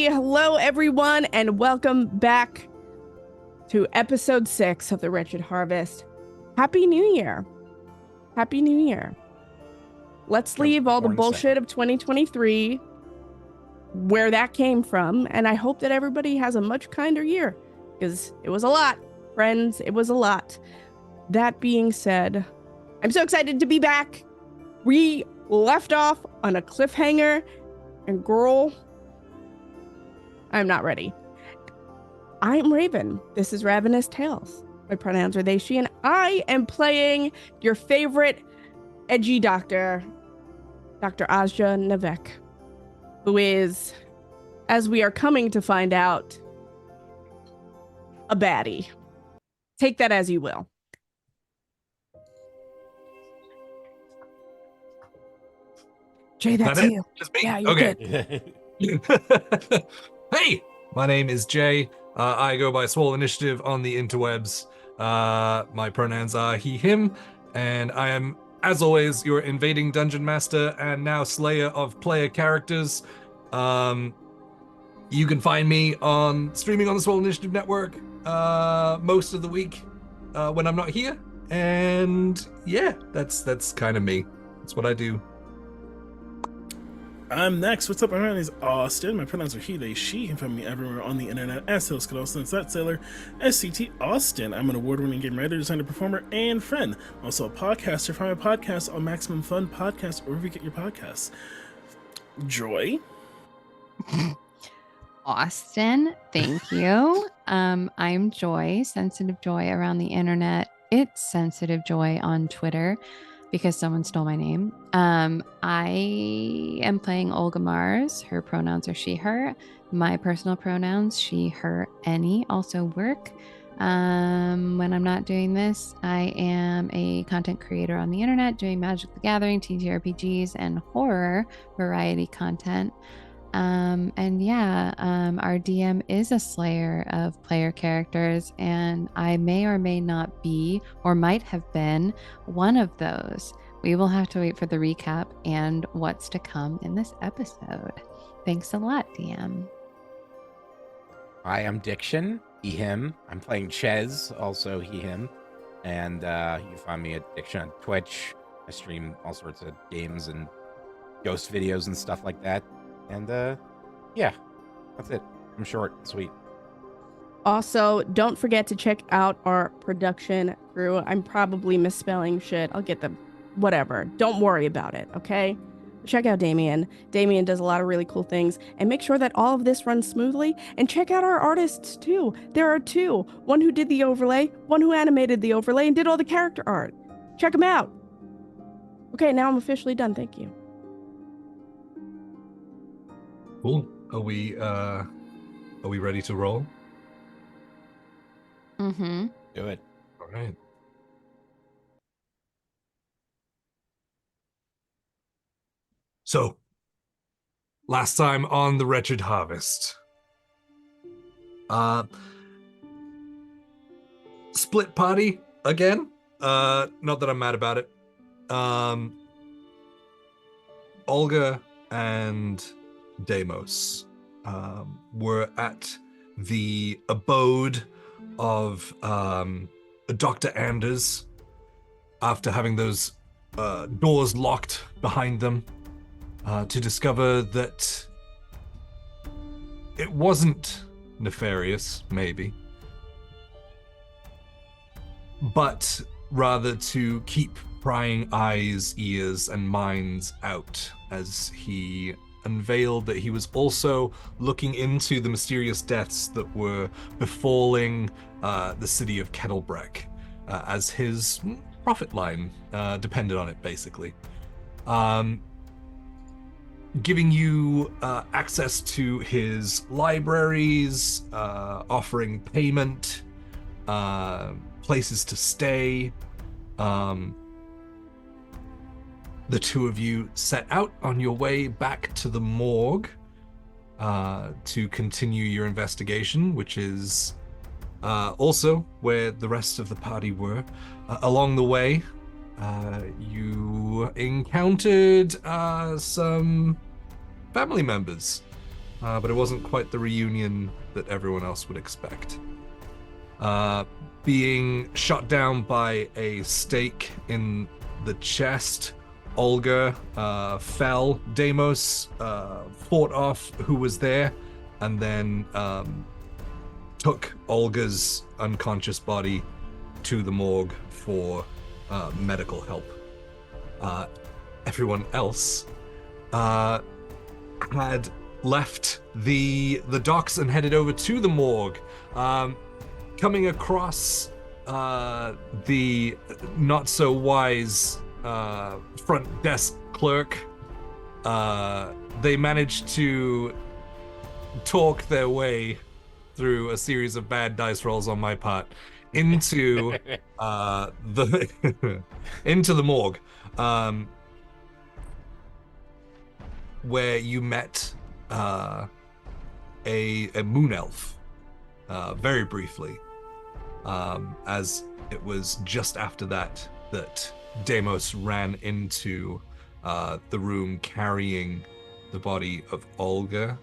Hello, everyone, and welcome back to episode 6 of the Wretched Harvest. Happy New Year. Happy New Year. Let's leave all the bullshit of 2023 where that came from, and I hope that everybody has a much kinder year, because it was a lot, friends. It was a lot. That being said, I'm so excited to be back. We left off on a cliffhanger, and girl, I'm not ready. I'm Raven. This is Ravenous Tales. My pronouns are they, she, and I am playing your favorite edgy doctor, Dr. Azja Nevek, who is, as we are coming to find out, a baddie. Take that as you will. Jay, that's that you. Just me? Yeah, you're okay. Good. Hey, my name is Jay. I go by Swole Initiative on the interwebs. My pronouns are he, him, and I am, as always, your invading dungeon master and now slayer of player characters. You can find me streaming on the Swole Initiative network most of the week when I'm not here. And yeah, that's kind of me. That's what I do. I'm next. What's up? My name is Austin. My pronouns are he, they, she. You can find me everywhere on the internet as Hills Austin. That Sailor, SCT Austin. I'm an award-winning game writer, designer, performer, and friend. I'm also a podcaster. Find my podcast on Maximum Fun Podcast or wherever you get your podcasts. Joy. Austin, thank you. I'm Joy, Sensitive Joy around the internet. It's Sensitive Joy on Twitter, because someone stole my name. I am playing Olga Mars. Her pronouns are she, her. My personal pronouns, she, her, any, also work. When I'm not doing this, I am a content creator on the internet doing Magic the Gathering, TTRPGs, and horror variety content. Our DM is a slayer of player characters, and I may or may not be, or might have been, one of those. We will have to wait for the recap and what's to come in this episode. Thanks a lot, DM. Hi, I'm Diction, he, him. I'm playing Ches, also he, him. And you can find me at Diction on Twitch. I stream all sorts of games and ghost videos and stuff like that. And yeah, that's it. I'm short and sweet. Also, don't forget to check out our production crew. I'm probably misspelling shit. I'll get them. Whatever. Don't worry about it, okay? Check out Damien. Damien does a lot of really cool things. And make sure that all of this runs smoothly. And check out our artists, too. There are two. One who did the overlay, one who animated the overlay and did all the character art. Check them out. Okay, now I'm officially done. Thank you. Cool. Are we ready to roll? Mm-hmm. Do it. All right. So, last time on the Wretched Harvest. Split party again. Not that I'm mad about it. Olga and Deimos were at the abode of Dr. Anders after having those doors locked behind them to discover that it wasn't nefarious, maybe, but rather to keep prying eyes, ears, and minds out as he unveiled that he was also looking into the mysterious deaths that were befalling the city of Kettlebrek, as his profit line depended on it, basically. Giving you access to his libraries, offering payment, places to stay. The two of you set out on your way back to the morgue to continue your investigation, which is also where the rest of the party were. Along the way, you encountered some family members but it wasn't quite the reunion that everyone else would expect. Being shot down by a stake in the chest, Olga fell. Deimos fought off who was there, and then took Olga's unconscious body to the morgue for medical help. Everyone else had left the docks and headed over to the morgue. Coming across the not so wise front desk clerk, they managed to talk their way through a series of bad dice rolls on my part into into the morgue, where you met a moon elf very briefly, as it was just after that Deimos ran into the room carrying the body of Olga.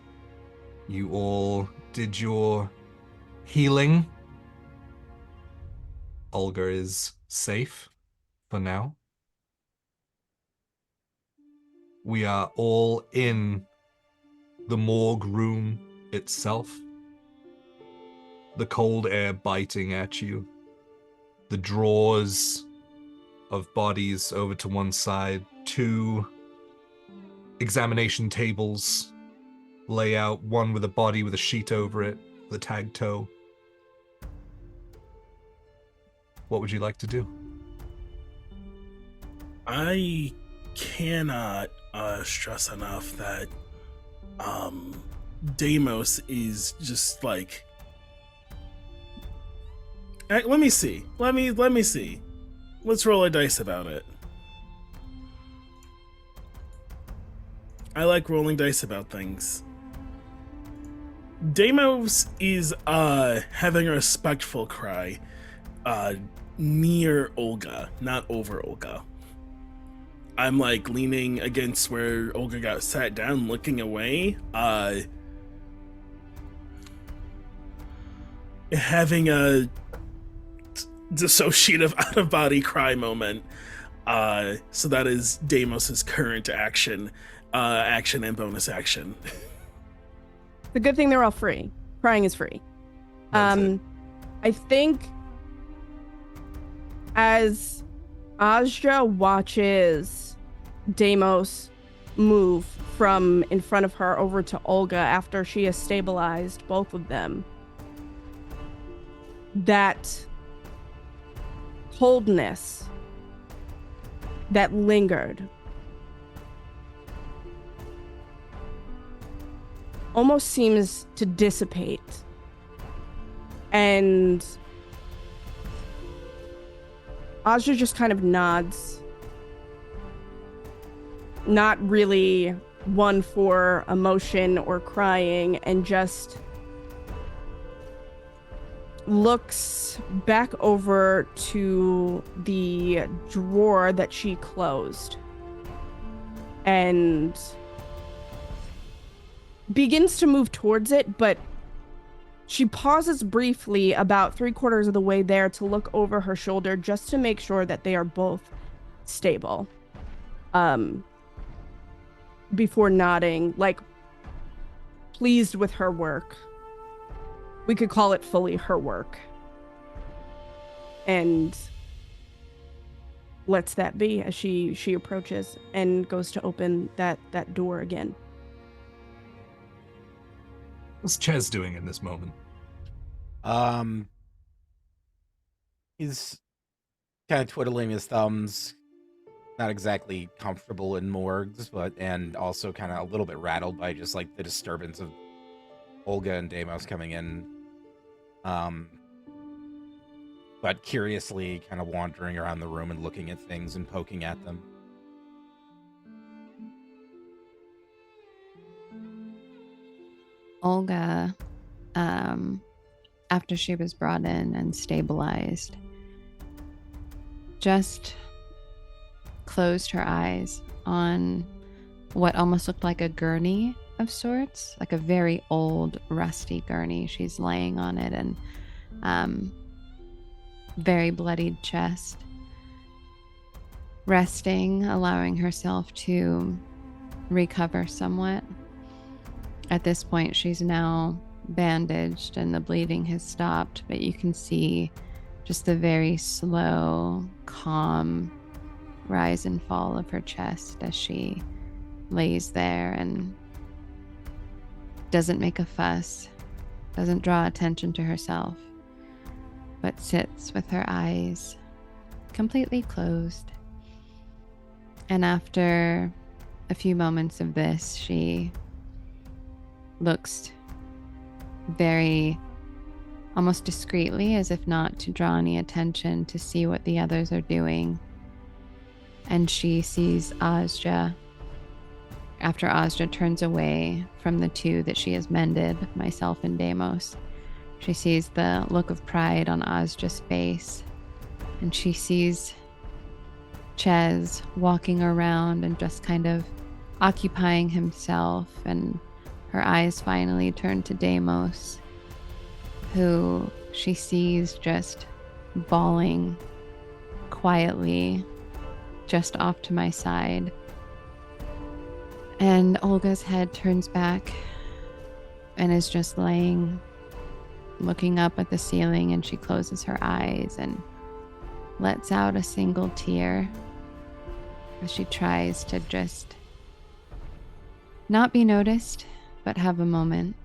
You all did your healing. Olga is safe for now. We are all in the morgue room itself. The cold air biting at you. The drawers of bodies over to one side. 2 examination tables lay out, one with a body with a sheet over it, the tag toe. What would you like to do? I cannot stress enough that Deimos is just like. Let me see. Let me see. Let's roll a dice about it. I like rolling dice about things. Deimos is having a respectful cry near Olga, not over Olga. I'm like leaning against where Olga got sat down, looking away, having a dissociative out-of-body cry moment. So that is Deimos's current action and bonus action. The good thing they're all free. Crying is free. I think as Azja watches Deimos move from in front of her over to Olga after she has stabilized both of them, that coldness that lingered almost seems to dissipate, and Azja just kind of nods, not really one for emotion or crying, and just looks back over to the drawer that she closed and begins to move towards it, but she pauses briefly about 3/4 of the way there to look over her shoulder just to make sure that they are both stable. Before nodding, like pleased with her work. We could call it fully her work. And lets that be as she approaches and goes to open that door again. What's Ches doing in this moment? He's kind of twiddling his thumbs, not exactly comfortable in morgues, and also kind of a little bit rattled by just like the disturbance of Olga and Deimos coming in. But curiously kind of wandering around the room and looking at things and poking at them. Olga, after she was brought in and stabilized, just closed her eyes on what almost looked like a gurney of sorts, like a very old, rusty gurney. She's laying on it, and very bloodied chest, resting, allowing herself to recover somewhat. At this point, she's now bandaged and the bleeding has stopped, but you can see just the very slow, calm rise and fall of her chest as she lays there and doesn't make a fuss, doesn't draw attention to herself, but sits with her eyes completely closed. And after a few moments of this, she looks very almost discreetly, as if not to draw any attention, to see what the others are doing. And she sees Ozja. After Ozja turns away from the two that she has mended, myself and Deimos, she sees the look of pride on Ozja's face, and she sees Ches walking around and just kind of occupying himself, and her eyes finally turn to Deimos, who she sees just bawling quietly just off to my side. And Olga's head turns back and is just laying, looking up at the ceiling, and she closes her eyes and lets out a single tear as she tries to just not be noticed, but have a moment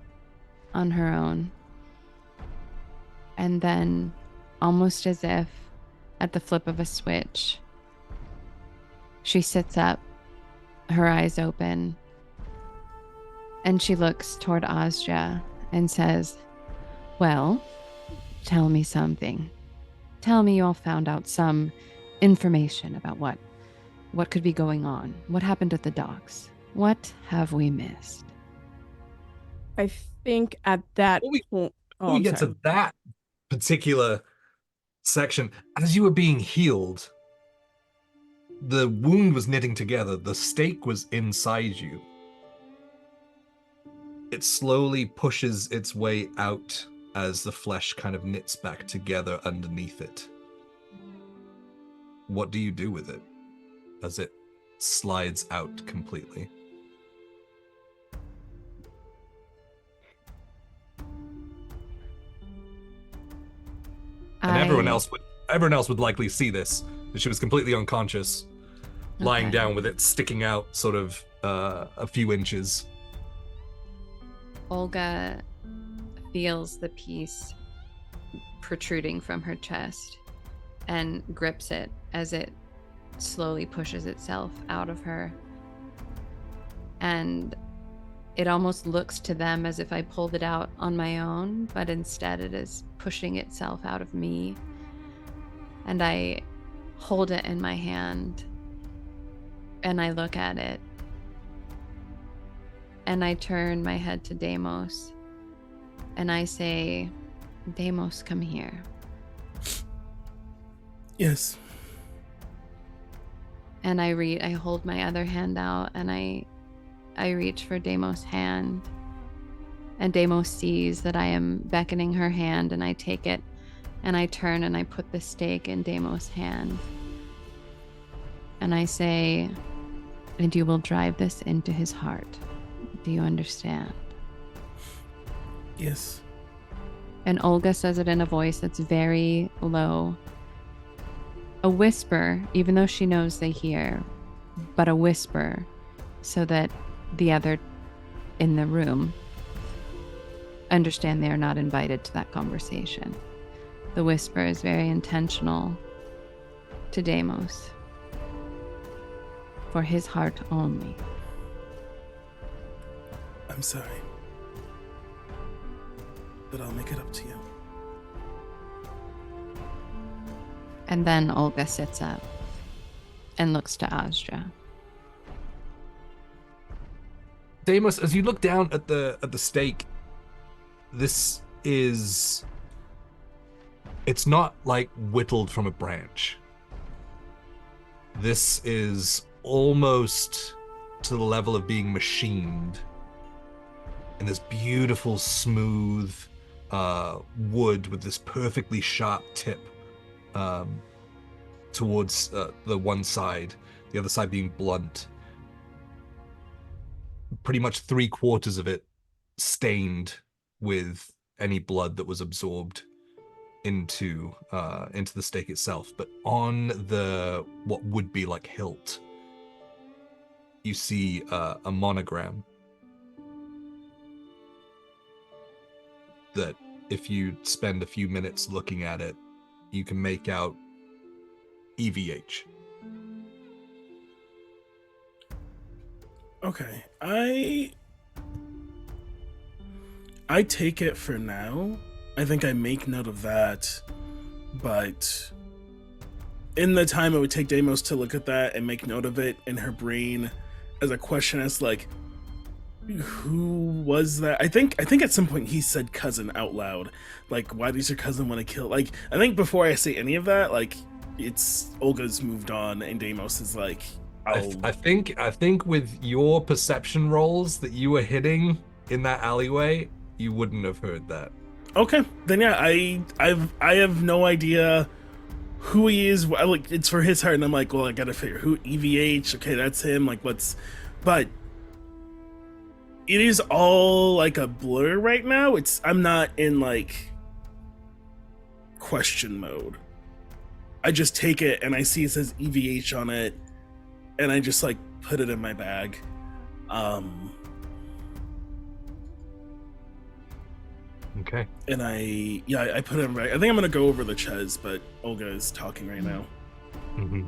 on her own. And then, almost as if at the flip of a switch, she sits up, her eyes open, and she looks toward Ozja and says, "Well, tell me something. Tell me you all found out some information about what could be going on. What happened at the docks? What have we missed?" I think at that point, Before we get to that particular section, as you were being healed, the wound was knitting together. The stake was inside you. It slowly pushes its way out as the flesh kind of knits back together underneath it. What do you do with it as it slides out completely? And everyone else would likely see this. She was completely unconscious, lying down with it sticking out sort of a few inches. Olga feels the piece protruding from her chest and grips it as it slowly pushes itself out of her. And it almost looks to them as if I pulled it out on my own, but instead it is pushing itself out of me. And I hold it in my hand and I look at it. And I turn my head to Deimos and I say, "Deimos, come here." Yes. And I hold my other hand out and I reach for Deimos' hand. And Deimos sees that I am beckoning her hand, and I take it and I turn and I put the stake in Deimos' hand. And I say, "And you will drive this into his heart. Do you understand?" Yes. And Olga says it in a voice that's very low. A whisper, even though she knows they hear, but a whisper so that the other in the room understand they are not invited to that conversation. The whisper is very intentional to Deimos. For his heart only. I'm sorry. But I'll make it up to you. And then Olga sits up and looks to Ozja. Deimos, as you look down at the stake, this is... It's not like whittled from a branch. This is almost to the level of being machined and this beautiful, smooth wood with this perfectly sharp tip towards the one side, the other side being blunt. Pretty much 3/4 of it stained with any blood that was absorbed into the stake itself. But on the what would be like hilt, you see a monogram that, if you spend a few minutes looking at it, you can make out EVH. Okay, I take it for now. I think I make note of that, but in the time it would take Deimos to look at that and make note of it in her brain as a question as like, who was that? I think at some point he said cousin out loud. Like, why does your cousin want to kill? Like, I think before I say any of that, like, it's Olga's moved on and Deimos is like, I think with your perception rolls that you were hitting in that alleyway, you wouldn't have heard that. Okay, then yeah, I have no idea who he is. Like, it's for his heart, and I'm like, well, I gotta figure who EVH. Okay, that's him. Like, but it is all like a blur right now. I'm not in like question mode. I just take it and I see it says EVH on it, and I just like put it in my bag. Okay. And I put it right. I think I'm gonna go over the Ches, but Olga is talking right now. Mm-hmm.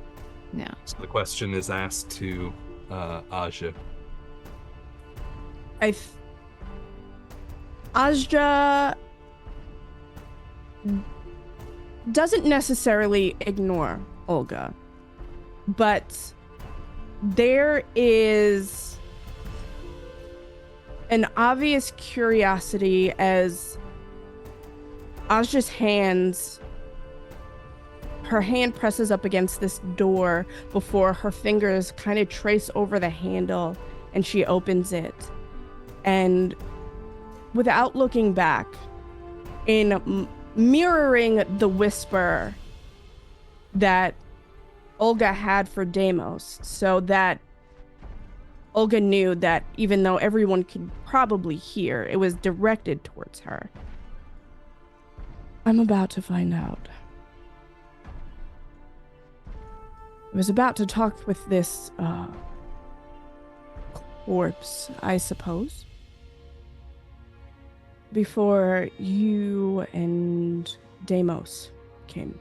Yeah. So the question is asked to Aja. Aja doesn't necessarily ignore Olga, but there is an obvious curiosity as Aja's her hand presses up against this door before her fingers kind of trace over the handle and she opens it. And without looking back, in mirroring the whisper that Olga had for Deimos, so that Olga knew that even though everyone could probably hear, it was directed towards her. I'm about to find out. I was about to talk with this corpse, I suppose, before you and Deimos came.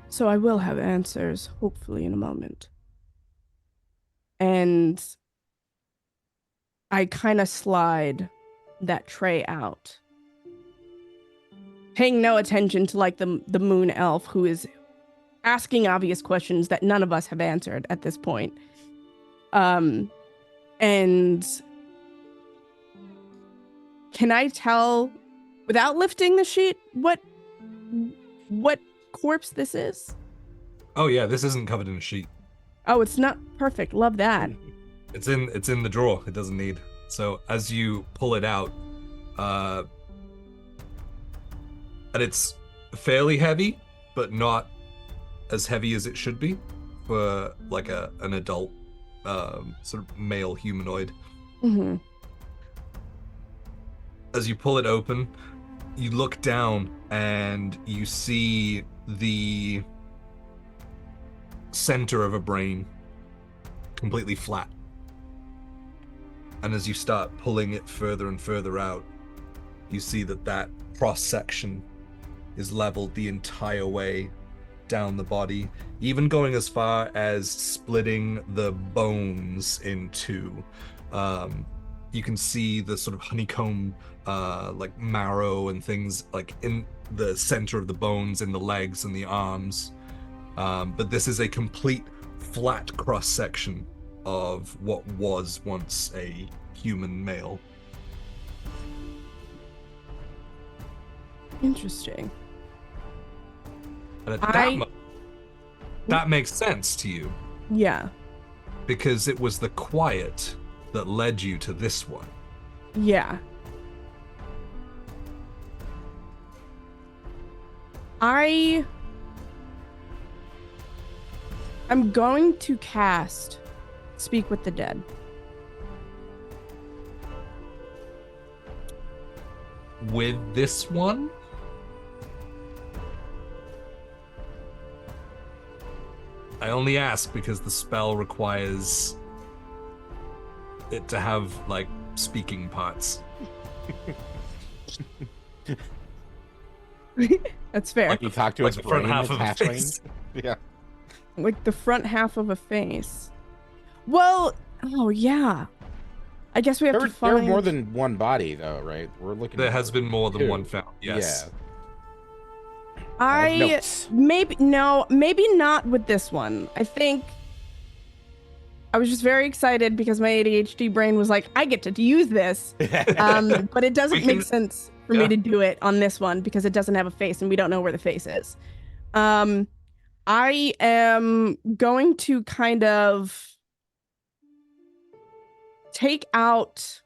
So I will have answers, hopefully in a moment. And I kind of slide that tray out, paying no attention to like the moon elf who is asking obvious questions that none of us have answered at this point. And can I tell, without lifting the sheet, what corpse this is? Oh yeah, this isn't covered in a sheet. Oh, it's not perfect. Love that. It's in the drawer. It doesn't need. So as you pull it out, and it's fairly heavy, but not as heavy as it should be for like an adult sort of male humanoid. Mm-hmm. As you pull it open, you look down and you see the center of a brain completely flat. And as you start pulling it further and further out, you see that cross section is leveled the entire way down the body, even going as far as splitting the bones in two. You can see the sort of honeycomb like marrow and things like in the center of the bones, in the legs and the arms. But this is a complete flat cross section of what was once a human male. Interesting. And at that makes sense to you. Yeah. Because it was the quiet that led you to this one. Yeah. I'm going to cast Speak with the Dead. With this one? I only ask because the spell requires it to have, like, speaking parts. That's fair. Like you talk to Like his the front brain half that's of a half face. trained. Yeah. Like the front half of a face. Well, oh yeah. I guess we have to There find... are more than one body, though, right? We're looking. There has been more than two. one found, yes. Yeah. Notes. maybe not with this one. I think I was just very excited because my ADHD brain was like, I get to use this. But it doesn't make sense for me to do it on this one because it doesn't have a face and we don't know where the face is. I am going to kind of take out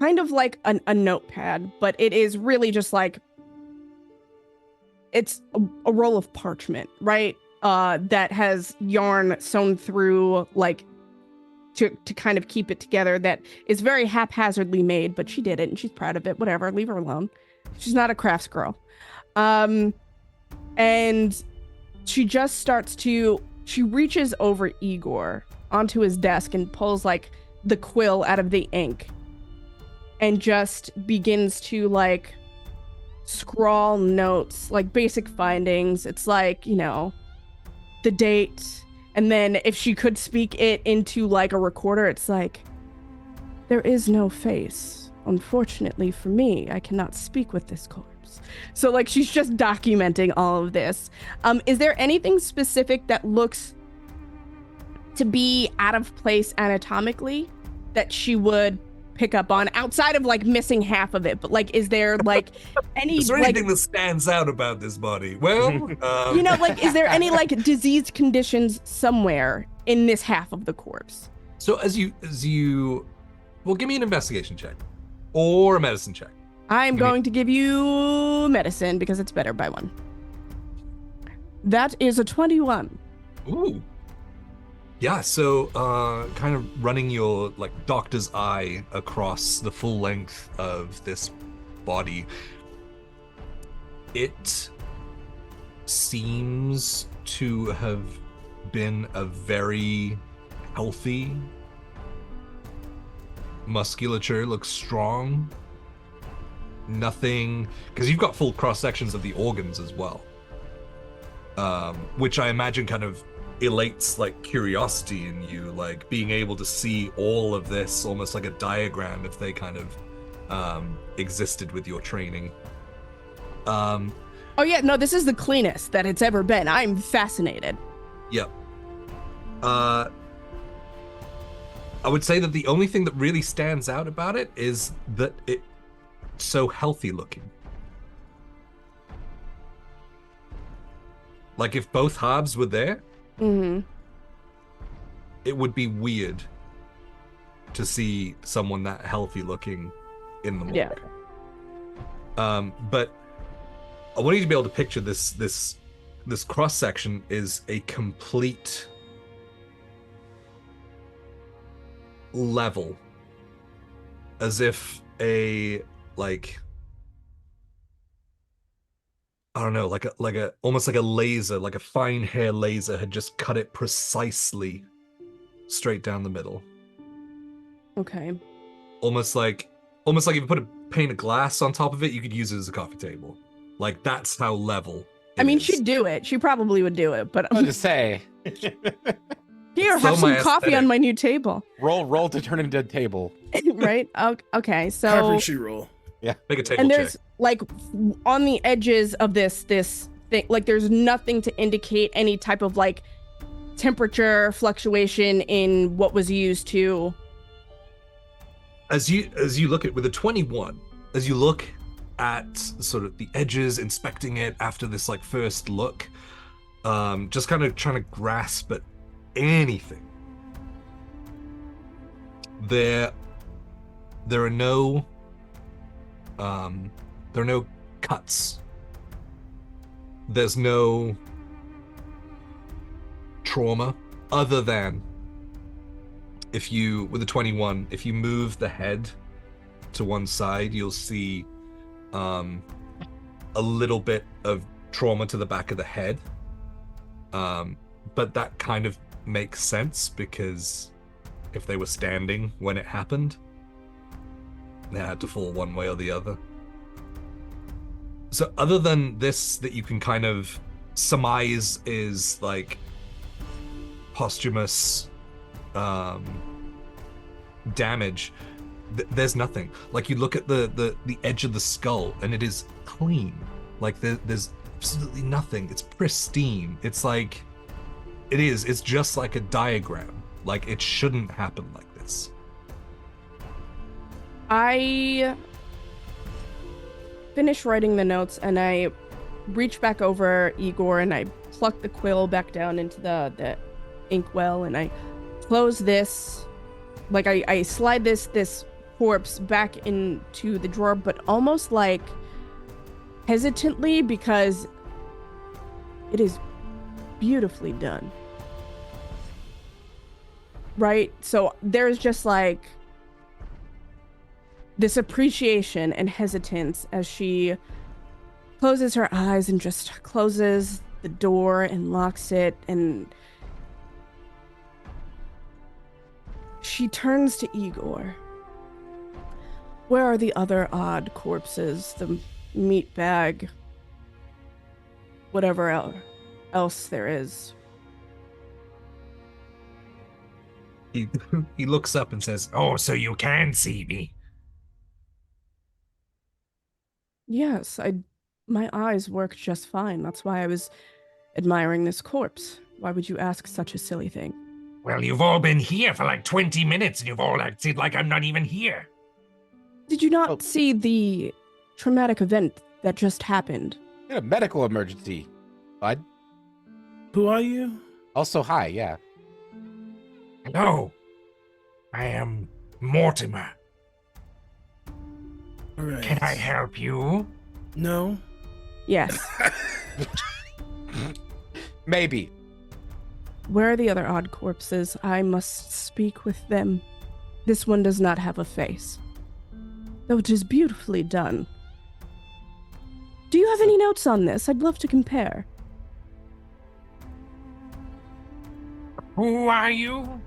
kind of like a notepad, but it is really just like it's a roll of parchment, right? That has yarn sewn through, like to kind of keep it together. That is very haphazardly made, but she did it and she's proud of it. Whatever, leave her alone. She's not a crafts girl. And she just starts to, she reaches over Igor onto his desk and pulls like the quill out of the ink and just begins to like scrawl notes, like basic findings. It's like, you know, the date. And then if she could speak it into like a recorder, it's like, there is no face. Unfortunately for me, I cannot speak with this corpse. So like she's just documenting all of this. Is there anything specific that looks to be out of place anatomically that she would pick up on outside of like missing half of it? But like, is there like any Is there like, anything that stands out about this body? Well, you know, like, is there any like disease conditions somewhere in this half of the corpse? So as you, well, give me an investigation check or a medicine check. I'm going to give you medicine because it's better by 1. That is a 21. Ooh. Yeah, so kind of running your like doctor's eye across the full length of this body, it seems to have been a very healthy musculature, looks strong. Nothing, because you've got full cross sections of the organs as well, which I imagine kind of elates like curiosity in you, like being able to see all of this almost like a diagram if they kind of existed with your training. Oh yeah, no, this is the cleanest that it's ever been. I'm fascinated. Yep. I would say that the only thing that really stands out about it is that it's so healthy looking. Like if both halves were there, it would be weird to see someone that healthy looking in the morgue. Yeah. But I want you to be able to picture this cross section is a complete level, as if a like, I don't know, like a almost like a laser, like a fine hair laser had just cut it precisely straight down the middle. Okay. Almost like if you put a pane of glass on top of it, you could use it as a coffee table. Like that's how level. I mean, is. she'd do it. She probably would do it, but I was to say, here, have some coffee on my new table. roll to turn into a table. Right? Okay, so Carpentry roll. Make a table and check. there's like on the edges of this thing, like there's nothing to indicate any type of like temperature fluctuation in what was used to. As you look at with a 21, as you look at sort of the edges, inspecting it after this like first look, just kind of trying to grasp at anything. There are no cuts. There's no trauma other than with a 21, if you move the head to one side, you'll see a little bit of trauma to the back of the head. But that kind of makes sense because if they were standing when it happened, they had to fall one way or the other. So other than this that you can kind of surmise is like posthumous damage, there's nothing. Like you look at the edge of the skull and it is clean. Like there's absolutely nothing. It's pristine. It's like it's just like a diagram. Like it shouldn't happen like this. I finish writing the notes and I reach back over Igor and I pluck the quill back down into the inkwell and I close this. Like I slide this corpse back into the drawer, but almost like hesitantly because it is beautifully done. Right? So there's just like this appreciation and hesitance as she closes her eyes and just closes the door and locks it, and she turns to Igor. Where are the other odd corpses? The meat bag, whatever else there is. He looks up and says, "Oh, so you can see me." Yes, my eyes work just fine. That's why I was admiring this corpse. Why would you ask such a silly thing? Well, you've all been here for like 20 minutes and you've all acted like I'm not even here. Did you not see the traumatic event that just happened? We had a medical emergency, bud. Who are you? Also, hi, yeah. Hello. I am Mortimer. All right. Can I help you? No. Yes. Maybe. Where are the other odd corpses? I must speak with them. This one does not have a face, though it is beautifully done. Do you have any notes on this? I'd love to compare. Who are you?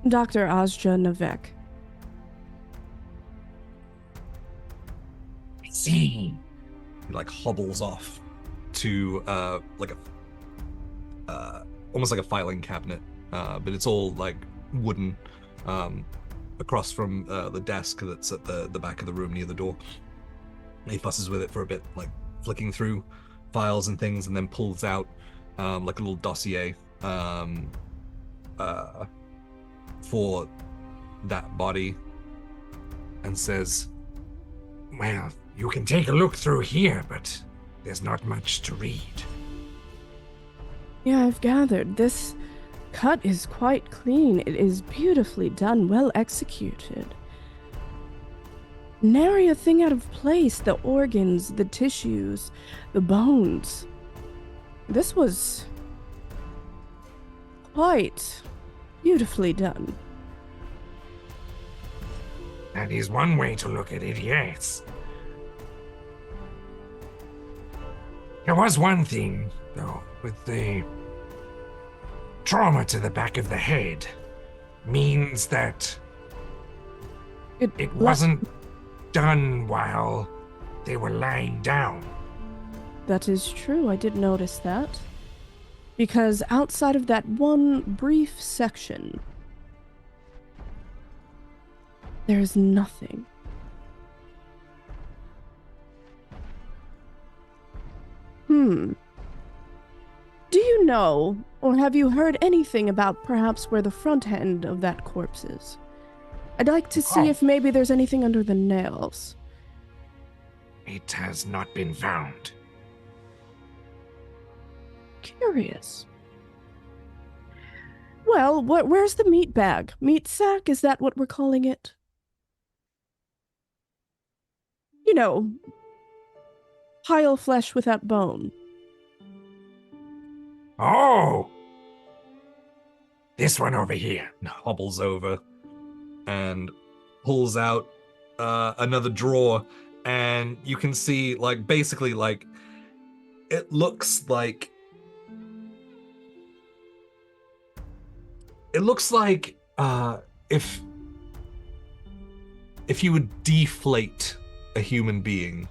Dr. Ozja Novek. I see. He like hobbles off to like a almost like a filing cabinet, but it's all like wooden, across from the desk that's at the back of the room near the door. He fusses with it for a bit, like flicking through files and things, and then pulls out like a little dossier for that body and says, Well, you can take a look through here, but there's not much to read. Yeah, I've gathered. This cut is quite clean. It is beautifully done, well executed. Nary a thing out of place. The organs, the tissues, the bones. This was quite beautifully done. That is one way to look at it, yes. There was one thing, though, with the trauma to the back of the head. Means that it wasn't done while they were lying down. That is true. I did notice that. Because outside of that one brief section, there is nothing. Do you know, or have you heard anything about perhaps where the front end of that corpse is? I'd like to see if maybe there's anything under the nails. It has not been found. Curious. Well, where's the meat bag? Meat sack? Is that what we're calling it? You know, pile flesh without bone. Oh! This one over here. And hobbles over and pulls out another drawer, and you can see, like, basically, like, it looks like if you would deflate a human being.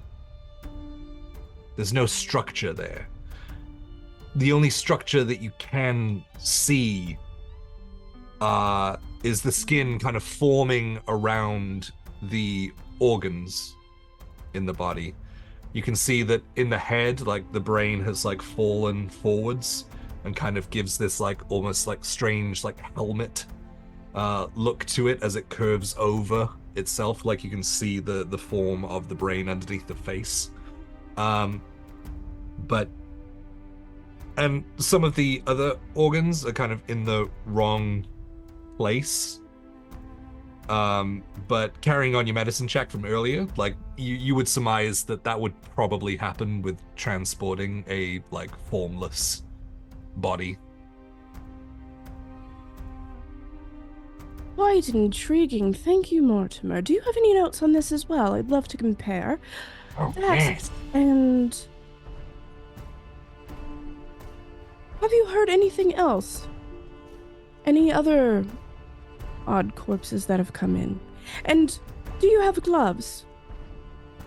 There's no structure there. The only structure that you can see is the skin kind of forming around the organs in the body. You can see that in the head, like, the brain has, like, fallen forwards and kind of gives this, like, almost, like, strange, like, helmet look to it as it curves over itself. Like, you can see the form of the brain underneath the face. And some of the other organs are kind of in the wrong place. But carrying on your medicine check from earlier, like, you would surmise that would probably happen with transporting a, like, formless body. Quite intriguing. Thank you, Mortimer. Do you have any notes on this as well? I'd love to compare. Oh, That yes. and have you heard anything else? Any other odd corpses that have come in? And do you have gloves?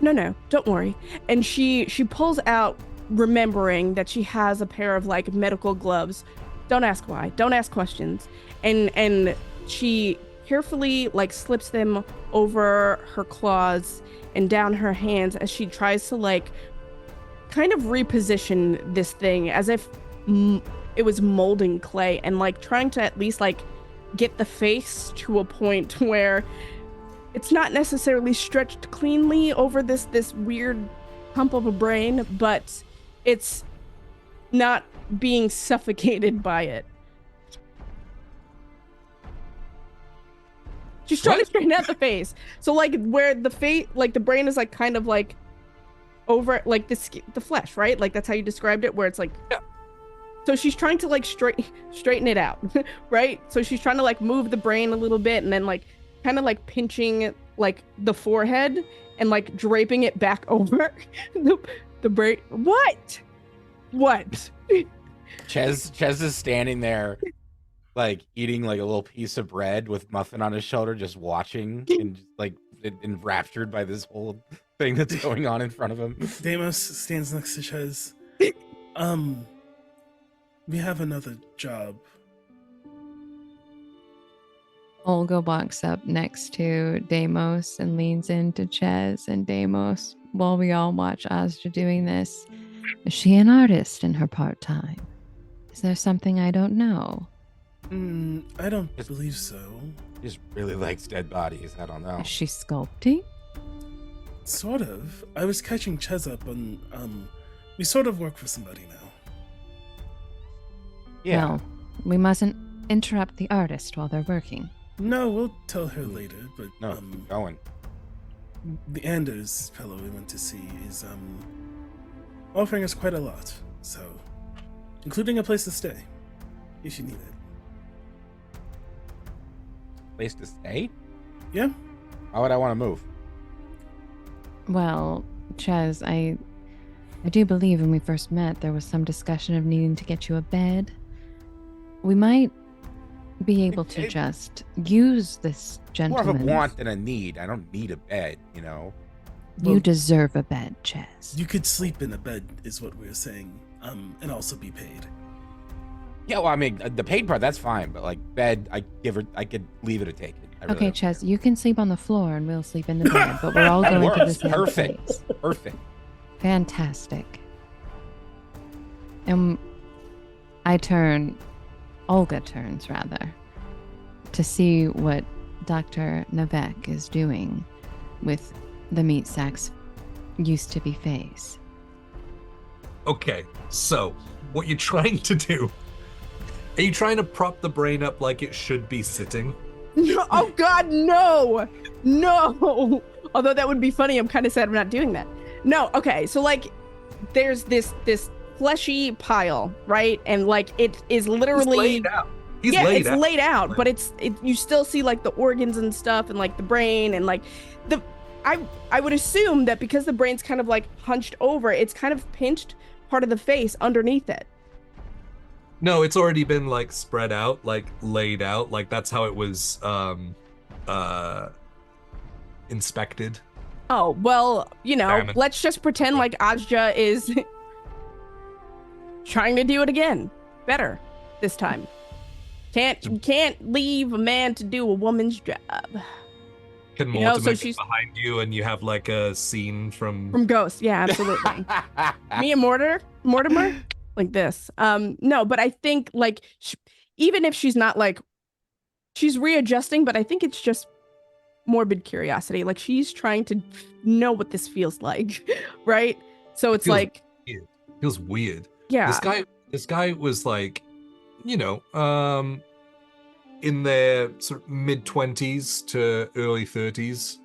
No, don't worry. And she pulls out, remembering that she has a pair of, like, medical gloves. Don't ask why. Don't ask questions. And she carefully, like, slips them over her claws and down her hands as she tries to, like, kind of reposition this thing as if it was molding clay, and, like, trying to at least, like, get the face to a point where it's not necessarily stretched cleanly over this weird hump of a brain, but it's not being suffocated by it. She's trying to straighten out the face. So, like, where the face, like, the brain is, like, kind of, like, over, like, the flesh, right? Like, that's how you described it, where it's, like, yeah. So she's trying to, like, straighten it out, right? So she's trying to, like, move the brain a little bit, and then, like, kind of, like, pinching, like, the forehead and, like, draping it back over the brain. What? Ches is standing there, like, eating, like, a little piece of bread with muffin on his shoulder, just watching and just, like, enraptured by this whole thing that's going on in front of him. Deimos stands next to Ches. We have another job. Olga walks up next to Deimos and leans into Ches and Deimos while we all watch Astra doing this. Is she an artist in her part-time? Is there something I don't know? I don't believe so. He just really likes dead bodies. I don't know. Is she sculpting? Sort of. I was catching Ches up on, we sort of work for somebody now. Yeah. Well, we mustn't interrupt the artist while they're working. No, we'll tell her later, but, No, keep going. the Anders fellow we went to see is, offering us quite a lot, so, including a place to stay, if you need it. Place to stay? Yeah? Why would I want to move? Well, Ches, I do believe when we first met there was some discussion of needing to get you a bed. We might be able to just use this More gentleman. of a want than a need. I don't need a bed, you know? You Well, deserve a bed, Ches. You could sleep in a bed, is what we were saying, and also be paid. Yeah, well, I mean, the paid part, that's fine, but, like, bed, I could leave it or take it. I really Okay, don't care. Ches, you can sleep on the floor and we'll sleep in the bed, but we're all That going to the works. same Perfect. place. Perfect. Fantastic. And Olga turns rather, to see what Dr. Navek is doing with the meat sack's used to be face. Okay, so what you're trying to do Are you trying to prop the brain up like it should be sitting? Oh God, no, no. Although that would be funny. I'm kind of sad I'm not doing that. No, okay. So like, there's this fleshy pile, right? And like it is literally laid out. It's laid out, but you still see like the organs and stuff, and like the brain, and like I would assume that because the brain's kind of like hunched over, it's kind of pinched part of the face underneath it. No, it's already been like spread out, like laid out, like that's how it was inspected. Oh, well, Examined. let's just pretend like Ajja is trying to do it again. Better this time. Can't leave a man to do a woman's job. Can Mort so she's behind you and you have like a scene from Ghost. Yeah, absolutely. Me and Mortimer, like this. No, but I think like even if she's not like, she's readjusting, but I think it's just morbid curiosity. Like she's trying to know what this feels like, right? So it's like weird. Feels weird. Yeah. This guy was like, in their sort of mid-20s to early 30s.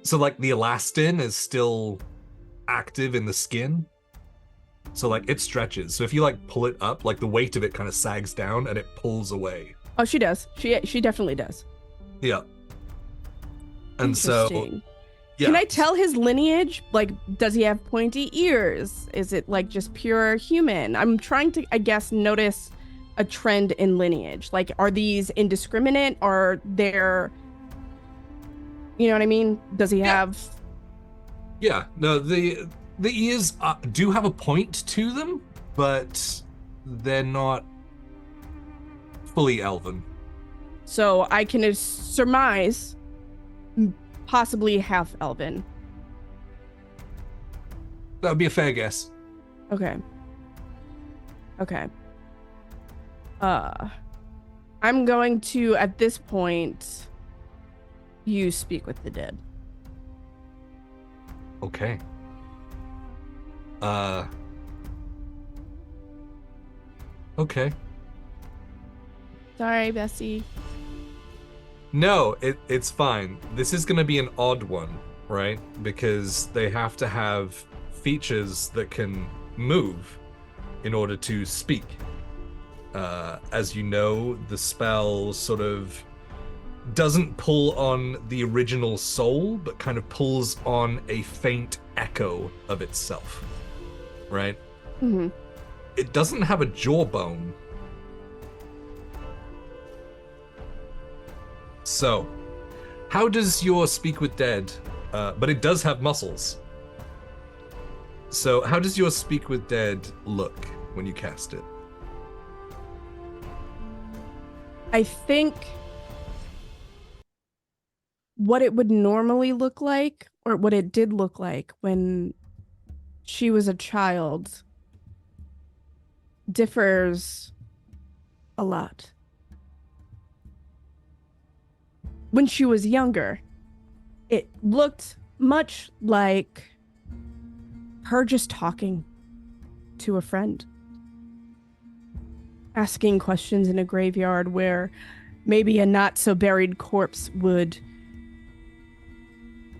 So like the elastin is still active in the skin. So like it stretches. So if you like pull it up, like the weight of it kind of sags down and it pulls away. Oh, she does. She definitely does. Yeah. And so yeah. Can I tell his lineage? Like, does he have pointy ears? Is it like just pure human? I'm trying to, I guess, notice a trend in lineage. Like, are these indiscriminate? Are there, you know what I mean? Does he have? Yeah. No, the ears do have a point to them, but they're not fully elven. So I can surmise possibly half elven. That would be a fair guess. Okay. I'm going to, at this point, use Speak with the Dead. Okay. Okay. Sorry, Bessie. No, it's fine. This is going to be an odd one, right? Because they have to have features that can move in order to speak. As you know, the spell sort of doesn't pull on the original soul, but kind of pulls on a faint echo of itself, right? Mm-hmm. It doesn't have a jawbone. So, how does your Speak with Dead, but it does have muscles. So, how does your Speak with Dead look when you cast it? I think what it would normally look like, or what it did look like when she was a child, differs a lot. When she was younger, it looked much like her just talking to a friend, asking questions in a graveyard where maybe a not so buried corpse would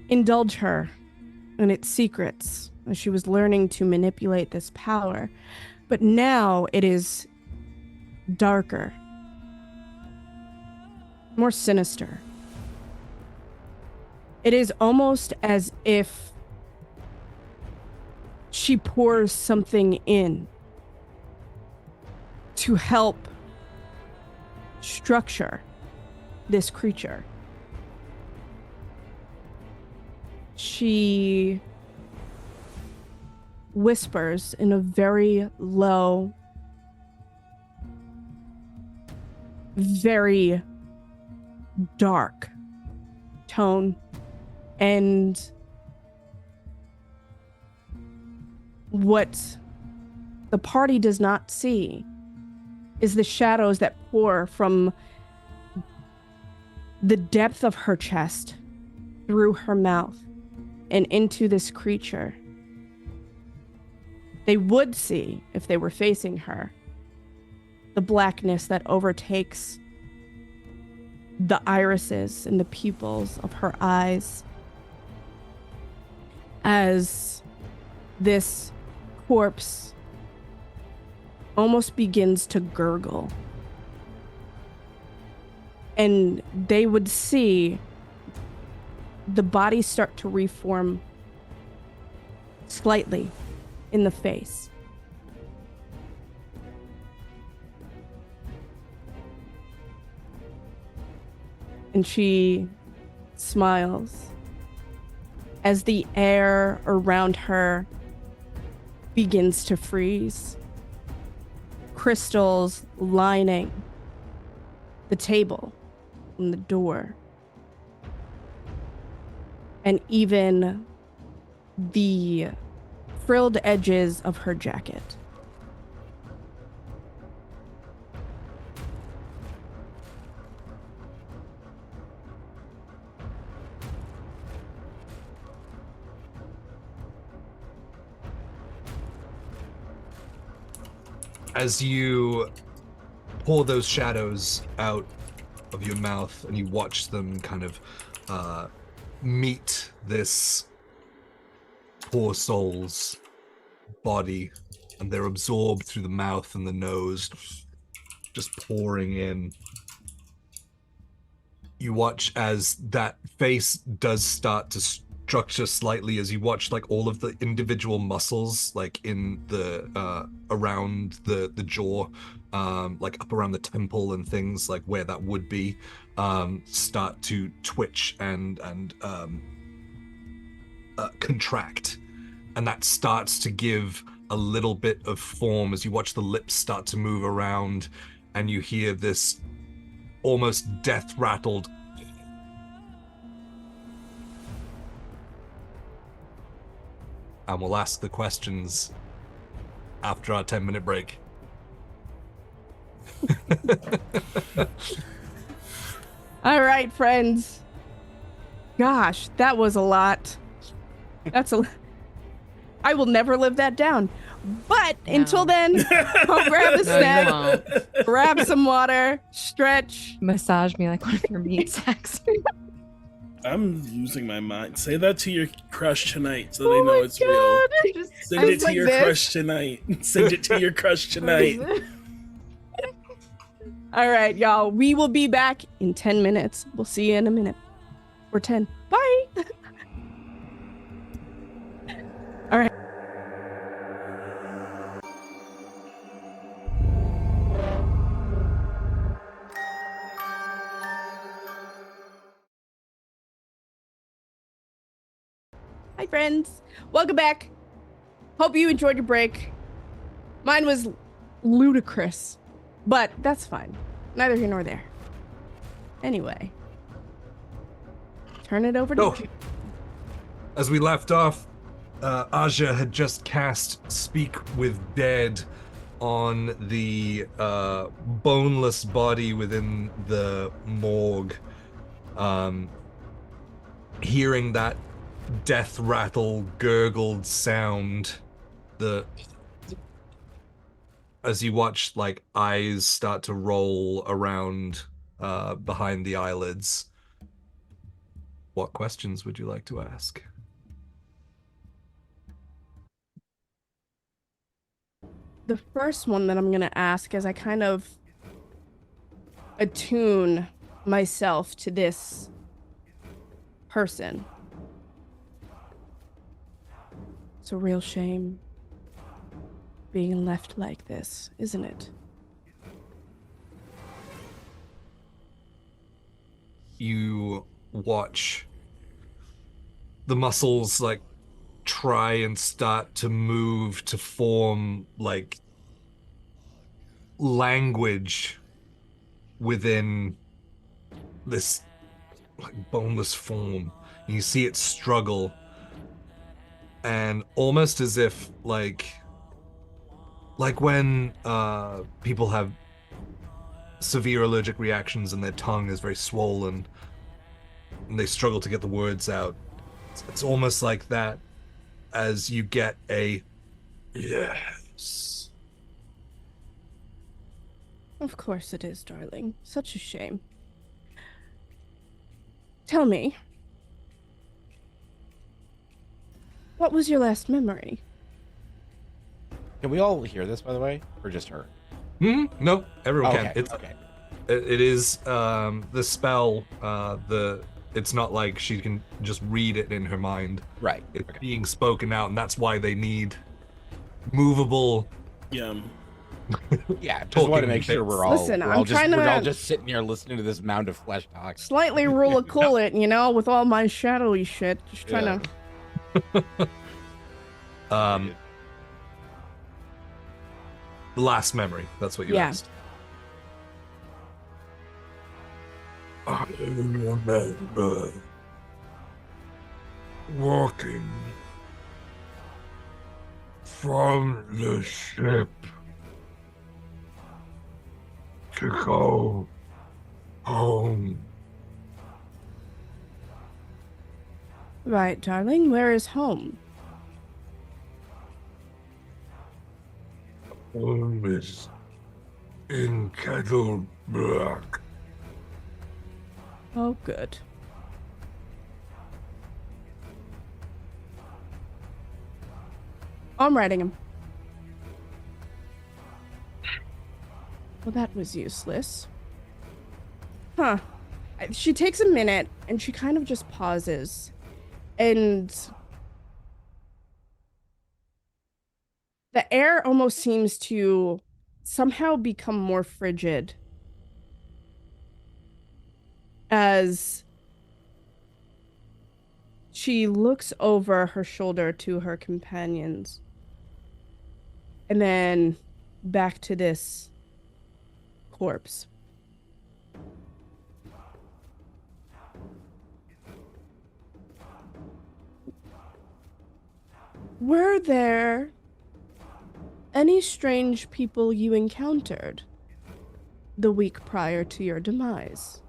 indulge her in its secrets as she was learning to manipulate this power. But now it is darker, more sinister. It is almost as if she pours something in to help structure this creature. She whispers in a very low, very dark tone, and what the party does not see is the shadows that pour from the depth of her chest through her mouth and into this creature. they would see if they were facing her. The blackness that overtakes the irises and the pupils of her eyes as this corpse almost begins to gurgle. And they would see the body start to reform slightly in the face. And she smiles as the air around her begins to freeze. Crystals lining the table and the door. And even the frilled edges of her jacket. As you pour those shadows out of your mouth and you watch them kind of meet this poor soul's body, and they're absorbed through the mouth and the nose, just pouring in. You watch as that face does start to structure slightly, as you watch like all of the individual muscles like in the around the jaw, like up around the temple and things like where that would be, start to twitch and contract, and that starts to give a little bit of form as you watch the lips start to move around, and you hear this almost death rattled and we'll ask the questions after our 10-minute break. All right, friends. Gosh, that was a lot. I will never live that down. But until then, I'll grab a snack, grab some water, stretch. Massage me like one of your meat sacks. I'm losing my mind. Say that to your crush tonight so they know it's real. Send it to your crush tonight. Send it to your crush tonight. All right, y'all. We will be back in 10 minutes. We'll see you in a minute. Or 10. Bye. All right. Hi, friends. Welcome back. Hope you enjoyed your break. Mine was ludicrous, but that's fine. Neither here nor there. Anyway, turn it over to you. As we left off, Aja had just cast Speak with Dead on the boneless body within the morgue. Hearing that death rattle gurgled sound, as you watch like eyes start to roll around behind the eyelids, what questions would you like to ask? The first one that I'm going to ask as I kind of attune myself to this person. It's a real shame being left like this, isn't it? You watch the muscles like try and start to move to form like language within this like boneless form. And you see it struggle, and almost as if like when people have severe allergic reactions and their tongue is very swollen and they struggle to get the words out. It's almost like that, as you get a Yes. Of course it is, darling. Such a shame. Tell me, what was your last memory? Can we all hear this, by the way, or just her? No, everyone Okay. can. Okay. It is the spell. It's not like she can just read it in her mind. Right. It's Okay. being spoken out, and that's why they need movable. Yeah. Yeah. Just want to Talking make sure bits. we're all. Listen, we're I'm all just, trying we're all to- just sitting here listening to this mound of flesh talk. Slightly rule a cool it, you know, with all my shadowy shit. Just trying Yeah. to. The last memory. That's what you Yeah. asked. I remember walking from the ship to go home. Right, darling. Where is home? Home is in Kettlebrek. Oh, good. I'm writing him. Well, that was useless. Huh. She takes a minute and she kind of just pauses. And the air almost seems to somehow become more frigid as she looks over her shoulder to her companions and then back to this corpse. Were there any strange people you encountered the week prior to your demise?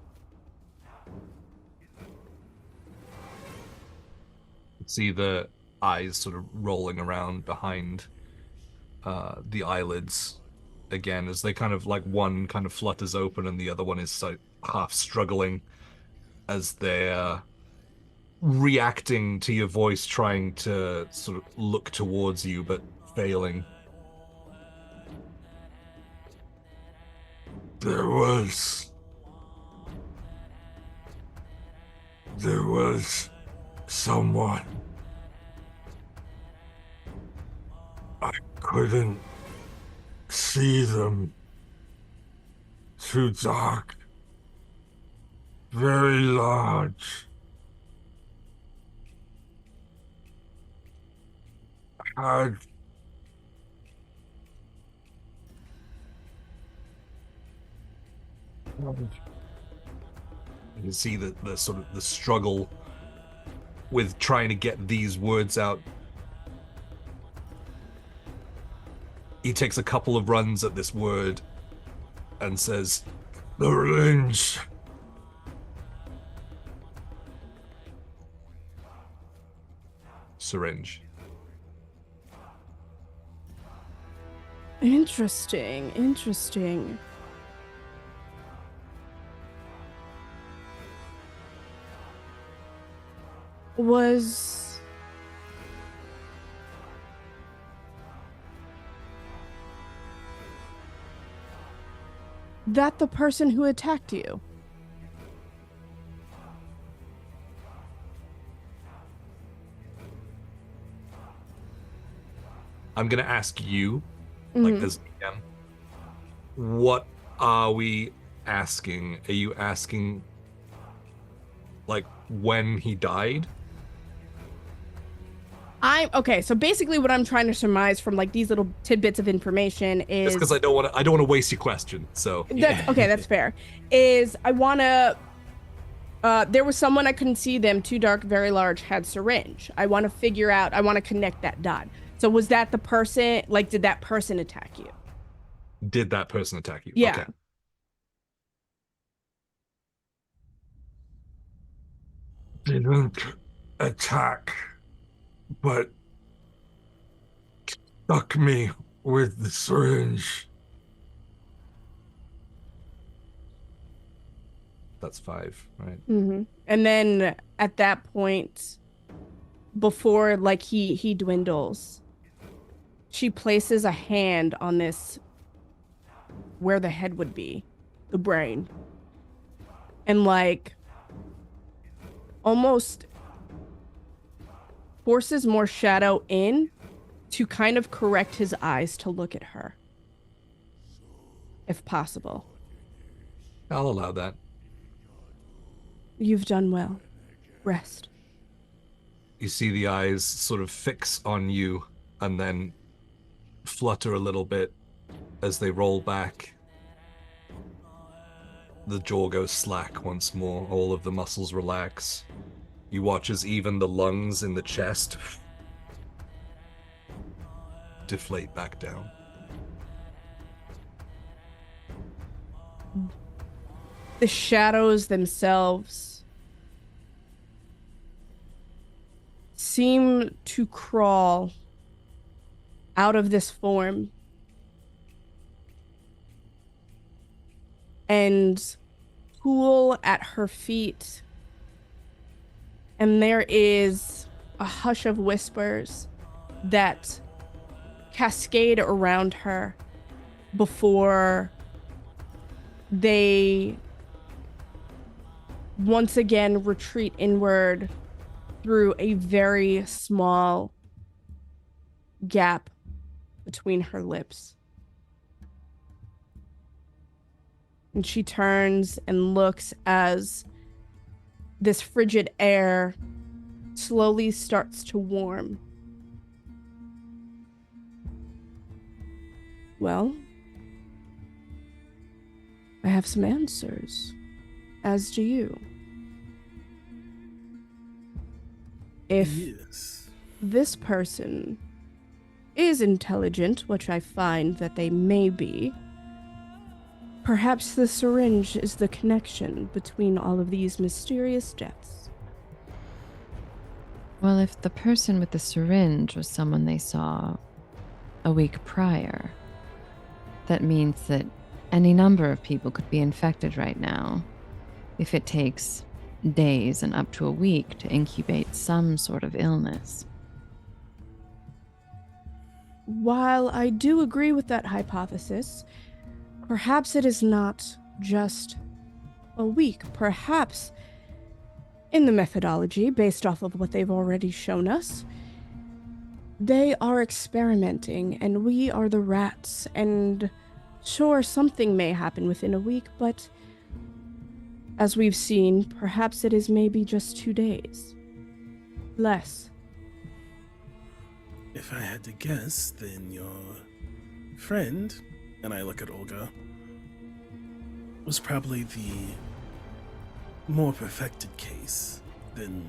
See the eyes sort of rolling around behind the eyelids again as they kind of like one kind of flutters open and the other one is so half struggling as they're reacting to your voice, trying to sort of look towards you but failing. There was someone. I couldn't see them. Too dark. Very large. Had You can see the sort of the struggle with trying to get these words out. He takes a couple of runs at this word and says, the range. syringe. Interesting, interesting. Was that the person who attacked you? I'm gonna ask you, like as DM, what are we asking? Are you asking like when he died? Okay, so basically what I'm trying to surmise from like these little tidbits of information is Just because I don't want to waste your question. So that's okay, that's fair. Is I wanna there was someone I couldn't see them, too dark, very large, had syringe. I want to figure out, I want to connect that dot. So was that the person, like did that person attack you? did that person attack you? Yeah. Okay. Didn't attack, but stuck me with the syringe. That's 5, right? And then at that point, before like he dwindles, she places a hand on this where the head would be, the brain, and like almost forces more shadow in to kind of correct his eyes to look at her, if possible. I'll allow that. You've done well. Rest. You see the eyes sort of fix on you and then flutter a little bit as they roll back. The jaw goes slack once more. All of the muscles relax. You watch as even the lungs in the chest deflate back down. The shadows themselves seem to crawl out of this form and pool at her feet. And there is a hush of whispers that cascade around her before they once again retreat inward through a very small gap between her lips. And she turns and looks as this frigid air slowly starts to warm. Well, I have some answers, as do you. If Yes. this person is intelligent, which I find that they may be, perhaps the syringe is the connection between all of these mysterious deaths. Well, if the person with the syringe was someone they saw a week prior, that means that any number of people could be infected right now. If it takes days and up to a week to incubate some sort of illness. While I do agree with that hypothesis, perhaps it is not just a week. Perhaps in the methodology, based off of what they've already shown us, they are experimenting and we are the rats. And sure, something may happen within a week, but as we've seen, perhaps it is maybe just 2 days. Less. If I had to guess, then your friend, and I look at Olga, was probably the more perfected case than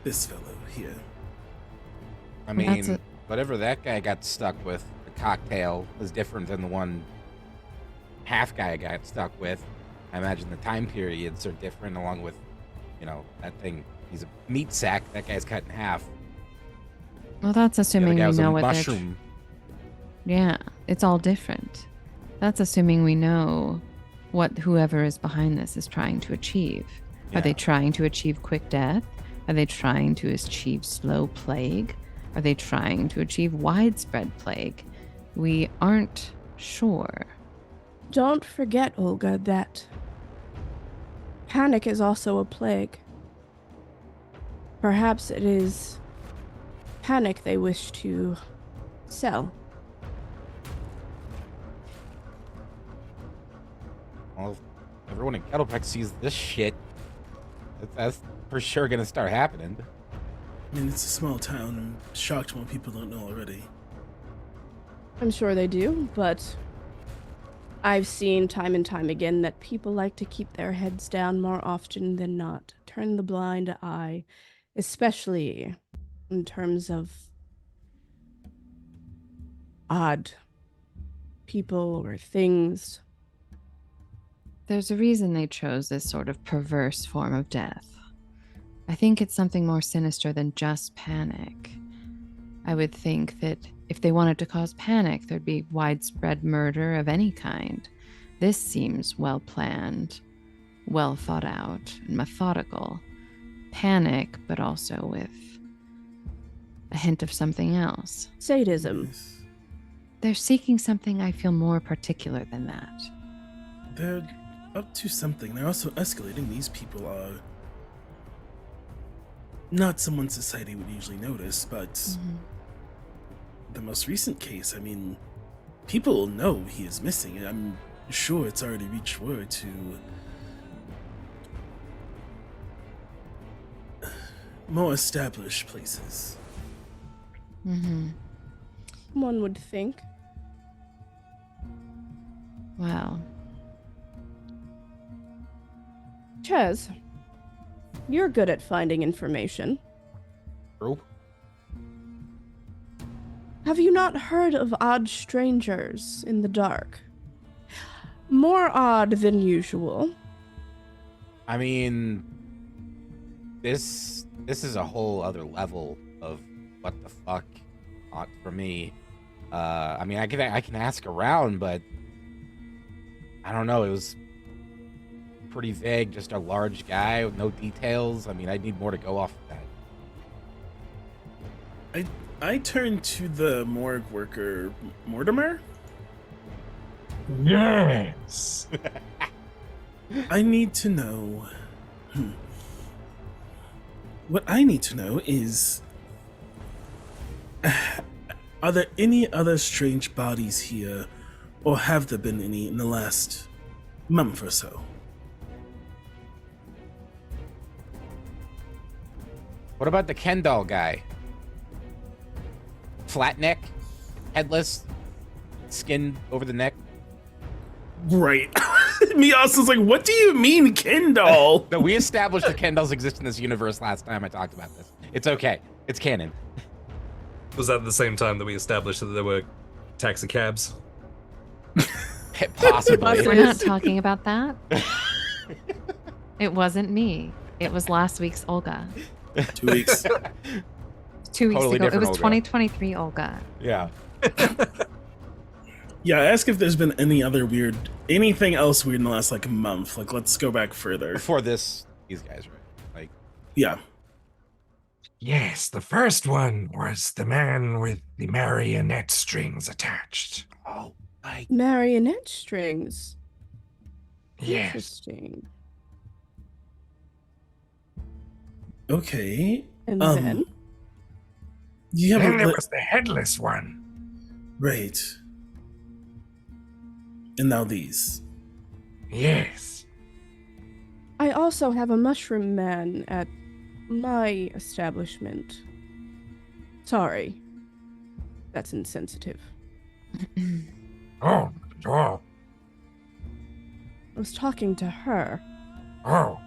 this fellow here. I Well, that's mean, a- whatever that guy got stuck with, the cocktail, was different than the one half guy got stuck with. I imagine the time periods are different, along with, that thing. He's a meat sack. That guy's cut in half. Well, that's The other assuming guy we was a know what mushroom. Yeah, it's all different. That's assuming we know what whoever is behind this is trying to achieve. Are they Yeah. trying to achieve quick death? Are they trying to achieve slow plague? Are they trying to achieve widespread plague? We aren't sure. Don't forget, Olga, that panic is also a plague. Perhaps it is panic they wish to sell. Well, if everyone in Kettlebrek sees this shit, that's for sure gonna start happening. I mean, it's a small town. I'm shocked when people don't know already. I'm sure they do, but I've seen time and time again that people like to keep their heads down more often than not. Turn the blind eye, especially in terms of odd people or things. There's a reason they chose this sort of perverse form of death. I think it's something more sinister than just panic. I would think that if they wanted to cause panic, there'd be widespread murder of any kind. This seems well planned, well thought out, and methodical. Panic, but also with a hint of something else. Sadism. They're seeking something I feel more particular than that. They're up to something. They're also escalating. These people are not someone society would usually notice, but the most recent case, I mean, people know he is missing. I'm sure it's already reached word to more established places. One would think. Well, Ches, you're good at finding information. True. Have you not heard of odd strangers in the dark? More odd than usual. I mean, this is a whole other level of what the fuck not for me. I mean, I can ask around, but I don't know. It was pretty vague. Just a large guy with no details. I mean, I need more to go off of that. I turned to the morgue worker, Mortimer. Yes. I need to know. What I need to know is, are there any other strange bodies here, or have there been any in the last month or so? What about the Ken doll guy? Flat neck, headless, skin over the neck. Right. Miasa's like, what do you mean, Ken doll? No, we established that Ken dolls exist in this universe last time I talked about this. It's okay. It's canon. Was that at the same time that we established that there were taxi cabs? Possibly. we're not talking about that. It wasn't me. It was last week's Olga. 2 weeks. 2 weeks Totally ago. It different was Olga. 2023 Olga. Yeah. Yeah, ask if there's been anything else weird in the last month. Let's go back further. Before these guys, right? Yeah. Yes, the first one was the man with the marionette strings attached. Oh, my. Marionette strings. Yes. Interesting. Okay. And then? You Then haven't there was the headless one. Right. And now these. Yes. I also have a mushroom man at my establishment. Sorry. That's insensitive. Oh, oh, I was talking to her. oh.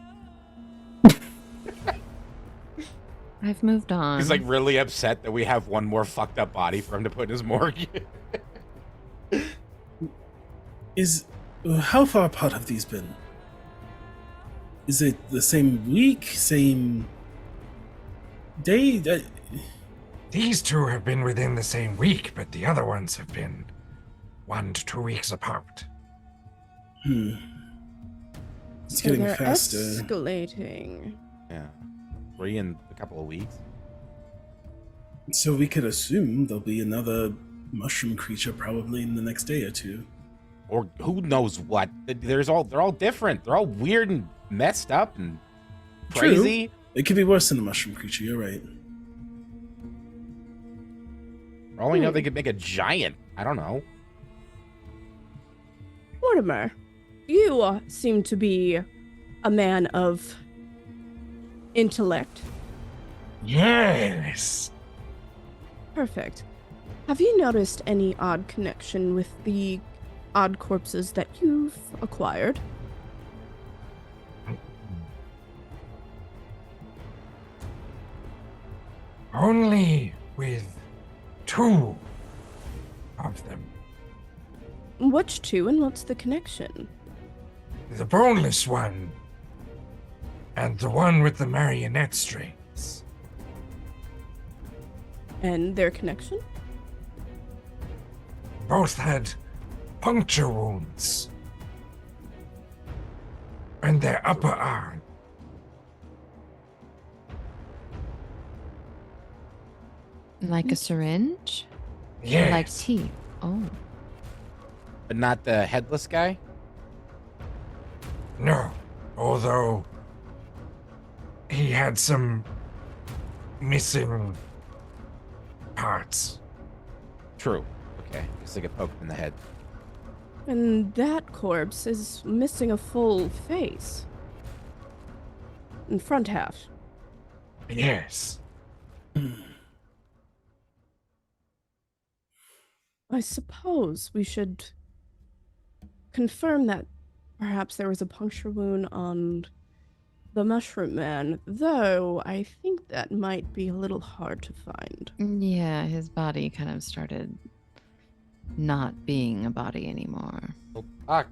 I've moved on. He's really upset that we have one more fucked up body for him to put in his morgue. How far apart have these been? Is it the same week, same day? These two have been within the same week, but the other ones have been 1 to 2 weeks apart. It's So getting they're faster. escalating. Yeah. 3 in a couple of weeks. So we could assume there'll be another mushroom creature probably in the next day or two. Or who knows what. They're all different. They're all weird and messed up and crazy. True. It could be worse than a mushroom creature, you're right. For all we know, they could make a giant. I don't know. Mortimer, you seem to be a man of intellect. Yes. Perfect. Have you noticed any odd connection with the odd corpses that you've acquired? Only with 2 of them. Which two and what's the connection? The boneless one and the one with the marionette strings. And their connection? both had puncture wounds in their upper arm. Like a syringe? Or Yes. like teeth? Oh. But not the headless guy? No, although he had some missing parts. True. Okay. Looks like it poked in the head. And that corpse is missing a full face. And front half. Yes. I suppose we should confirm that perhaps there was a puncture wound on the Mushroom Man, though I think that might be a little hard to find. Yeah, his body kind of started not being a body anymore. Well,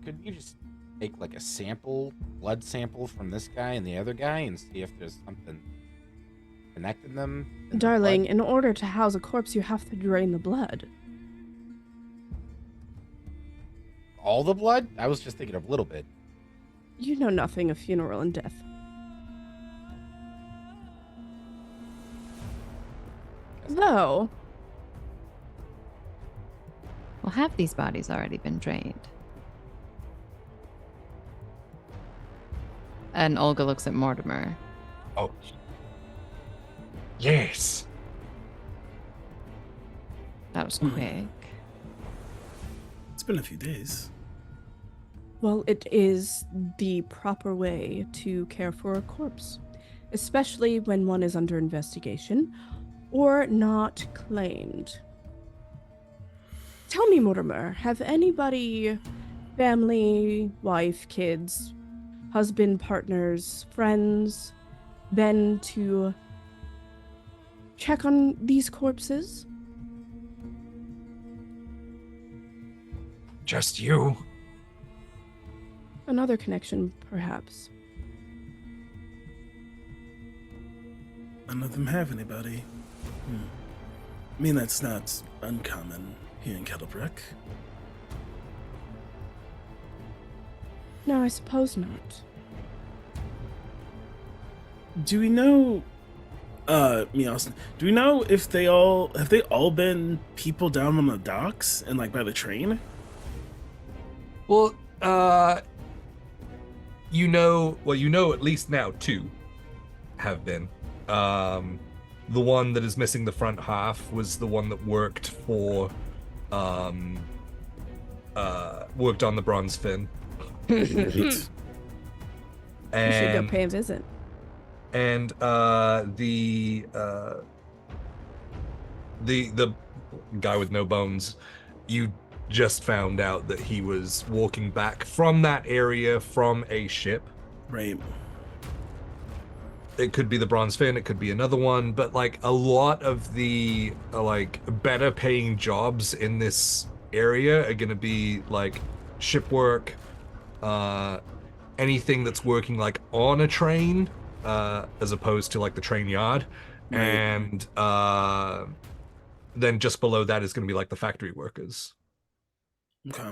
could you just take like a sample, blood sample from this guy and the other guy and see if there's something connecting them? in the Darling, blood? in order to house a corpse, you have to drain the blood. All the blood? I was just thinking of a little bit. You know nothing of funeral and death. Though, Well, have these bodies already been drained? And Olga looks at Mortimer. Oh. Yes. That was quick. It's been a few days. well, it is the proper way to care for a corpse, especially when one is under investigation or not claimed. Tell me, Mortimer, have anybody, family, wife, kids, husband, partners, friends, been to check on these corpses? Just you. Another connection, perhaps. None of them have anybody. I mean, that's not uncommon here in Kettlebrek. No, I suppose not. Do we know, me Austin, do we know if they all been people down on the docks and like by the train? Well, you know at least now two have been. The one that is missing the front half was the one that worked for, worked on the bronze fin. Right. You should go And pay a visit. and the guy with no bones, you just found out that he was walking back from that area from a ship. Right. It could be the bronze fin, it could be another one, but like a lot of the like better paying jobs in this area are going to be like ship work, anything that's working like on a train, as opposed to like the train yard. Right. And then just below that is going to be like the factory workers. Okay.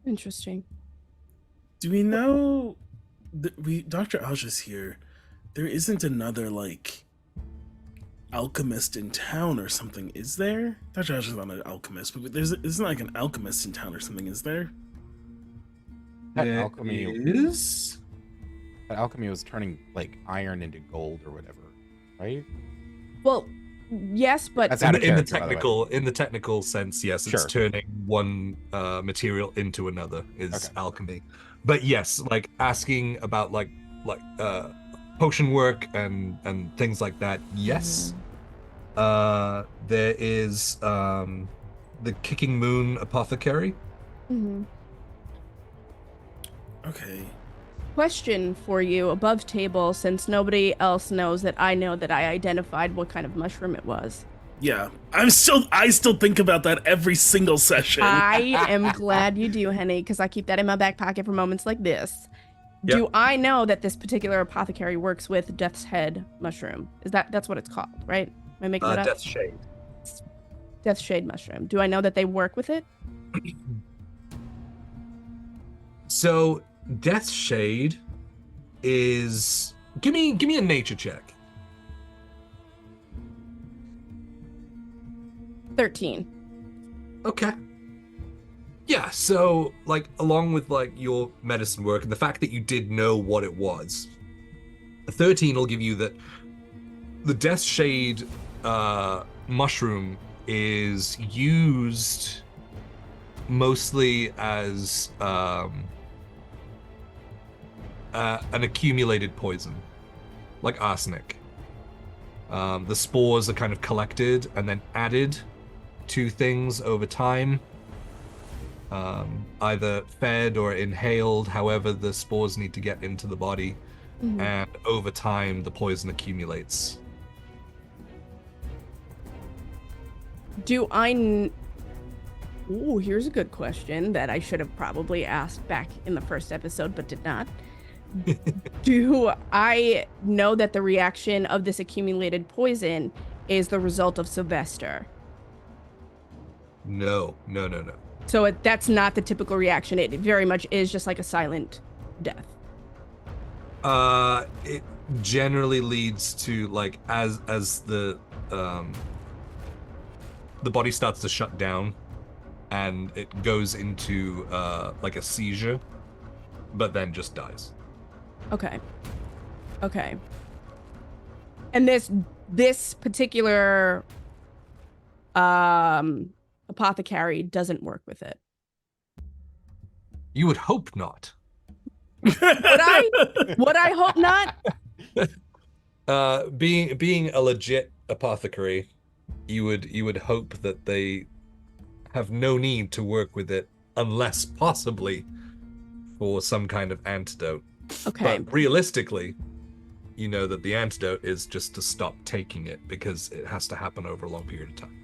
Interesting. Do we know that Dr. Alja's here? There isn't another like alchemist in town or something, is there? Dr. Alja's not an alchemist, but isn't like an alchemist in town or something, is there? That There alchemy is. That alchemy was turning like iron into gold or whatever, right? Well, yes, but That's out of In the character, by the way. technical sense, yes, it's Sure. turning one material into another is Okay. alchemy. But yes, like asking about like potion work and things like that. Yes. There is the Kicking Moon Apothecary. Mhm. Okay. Question for you above table, since nobody else knows that I know that I identified what kind of mushroom it was. Yeah. I still think about that every single session. I am glad you do, Henny, because I keep that in my back pocket for moments like this. Do I know that this particular apothecary works with Death's Head mushroom? That's what it's called, right? Am I making that up? Death's Shade. Death Shade mushroom. Do I know that they work with it? So Death Shade is give me a nature check. 13. Okay. Yeah, so like along with like your medicine work and the fact that you did know what it was, a 13 will give you that the Death Shade mushroom is used mostly as an accumulated poison, like arsenic. The spores are kind of collected and then added to things over time, either fed or inhaled, however the spores need to get into the body. Mhm. And over time, the poison accumulates. Do I... Ooh, here's a good question that I should have probably asked back in the first episode, but did not. Do I know that the reaction of this accumulated poison is the result of Sylvester? No. So that's not the typical reaction. It very much is just like a silent death. It generally leads to like as the body starts to shut down, and it goes into like a seizure, but then just dies. Okay. And this particular apothecary doesn't work with it. You would hope not. Would I hope not? Being a legit apothecary, you would hope that they have no need to work with it unless possibly for some kind of antidote. Okay. But realistically, you know that the antidote is just to stop taking it because it has to happen over a long period of time.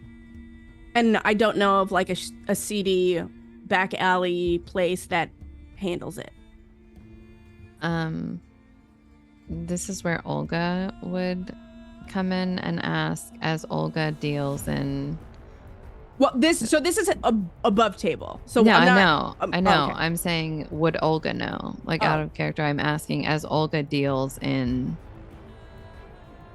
And I don't know of like a seedy back alley place that handles it. This is where Olga would come in and ask, as Olga deals in... Well, this is above table. So no, I'm not, I know. okay. I'm saying, would Olga know? Like, out of character, I'm asking, as Olga deals in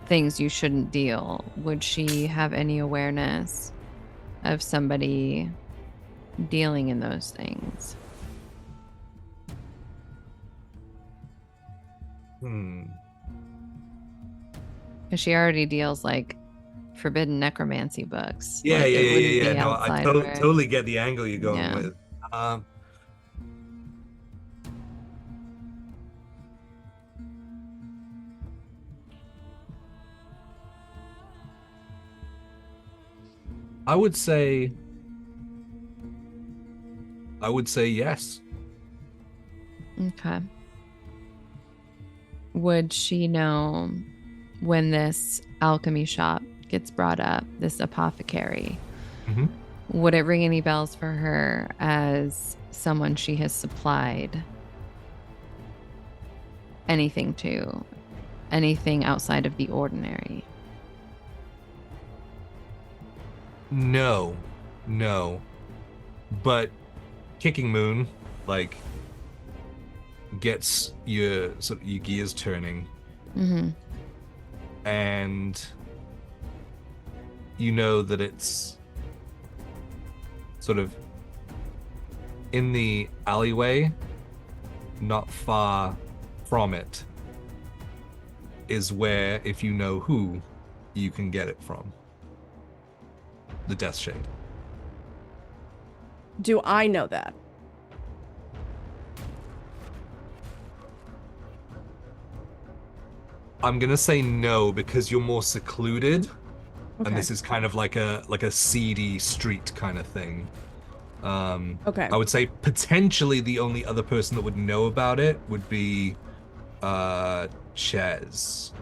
things you shouldn't deal, would she have any awareness of somebody dealing in those things? Because she already deals like forbidden necromancy books. Yeah. No, I outside of her. totally get the angle you're going Yeah. with. I would say yes. Okay. Would she know when this alchemy shop gets brought up, this apothecary? Mhm. Would it ring any bells for her as someone she has supplied anything to? Anything outside of the ordinary? No. But Kicking Moon, like, gets your gears turning, Mm-hmm. and you know that it's sort of in the alleyway, not far from it, is where, if you know who, you can get it from. The Death Shade. Do I know that? I'm gonna say no because you're more secluded, Okay. and this is kind of like a seedy street kind of thing. Okay. I would say potentially the only other person that would know about it would be Ches.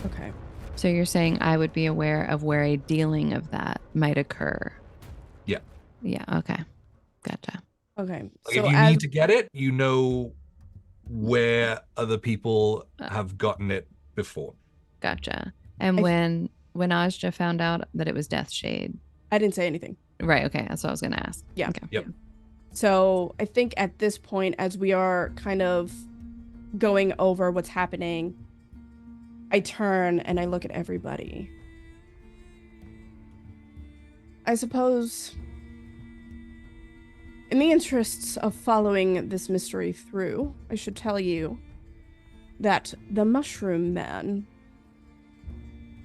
Okay. So you're saying I would be aware of where a dealing of that might occur? Yeah. Yeah, okay. Gotcha. Okay. Like, So if you as need to get it, you know where other people have gotten it before. Gotcha. And I- when Ajja found out that it was Death Shade, I didn't say anything. Right. Okay. That's what I was gonna ask. Yeah. Okay. Yep. So I think at this point, as we are kind of going over what's happening, I turn and I look at everybody. I suppose, in the interests of following this mystery through, I should tell you that the Mushroom Man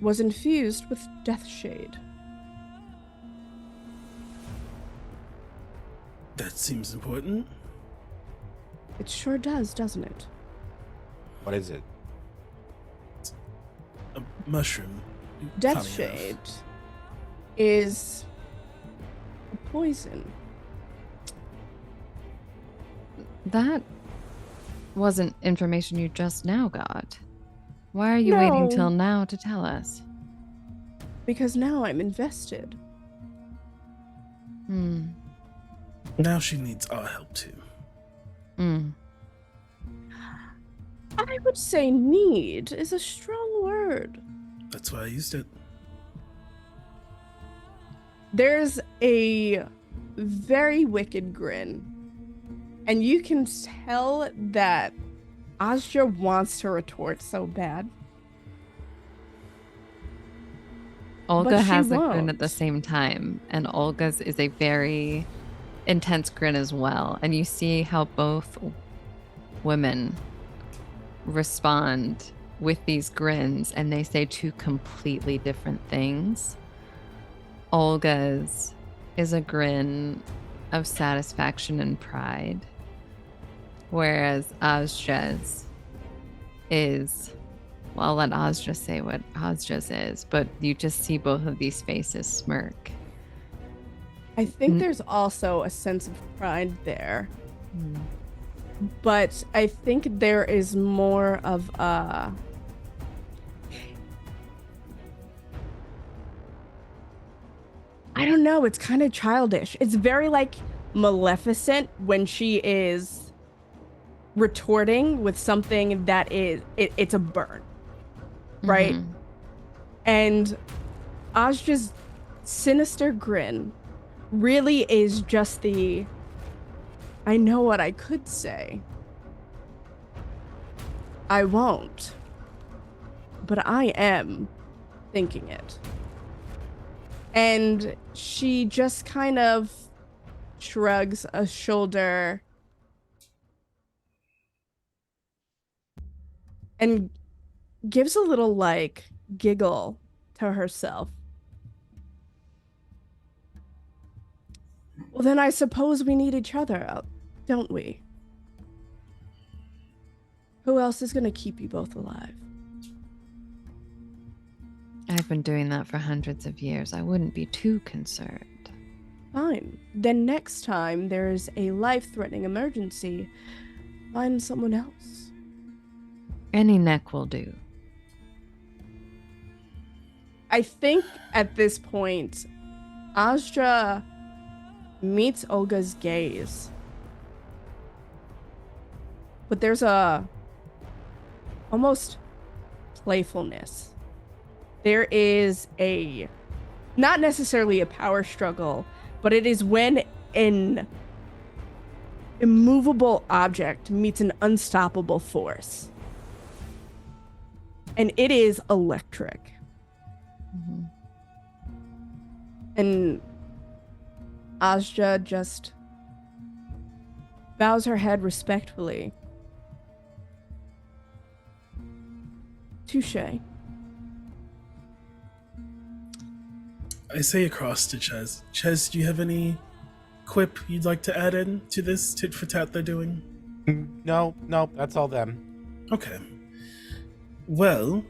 was infused with Death Shade. That seems important. It sure does, doesn't it? What is it? A mushroom. Death Funny Shade enough. is a poison. That wasn't information you just now got. Why are you waiting No. till now to tell us? Because now I'm invested. Hmm. Now she needs our help too. Hmm. I would say need is a strong word. That's why I used it. There's a very wicked grin. And you can tell that Asja wants to retort so bad. Olga But she has a grin at the won't. same time, and Olga's is a very intense grin as well. And you see how both women respond with these grins, and they say two completely different things. Olga's is a grin of satisfaction and pride, whereas Asja's is, well, I'll let Asja say what Asja's is, but you just see both of these faces smirk. I think Mm. there's also a sense of pride there. But I think there is more of a... I don't know, it's kind of childish. It's very like Maleficent when she is retorting with something that is, it's a burn, right? Mhm. And Asja's sinister grin really is just the, I know what I could say. I won't. But I am thinking it. And she just kind of shrugs a shoulder and gives a little like giggle to herself. Well, then I suppose we need each other, don't we? Who else is going to keep you both alive? I've been doing that for hundreds of years. I wouldn't be too concerned. Fine. Then next time there's a life-threatening emergency, find someone else. Any neck will do. I think at this point, Asja meets Olga's gaze. But there's a almost playfulness. There is a, not necessarily a power struggle, but it is when an immovable object meets an unstoppable force. And it is electric. Mhm. And Asja just bows her head respectfully. Touché. I say across to Ches. Ches, do you have any quip you'd like to add in to this tit for tat they're doing? No, that's all them. Okay. Well,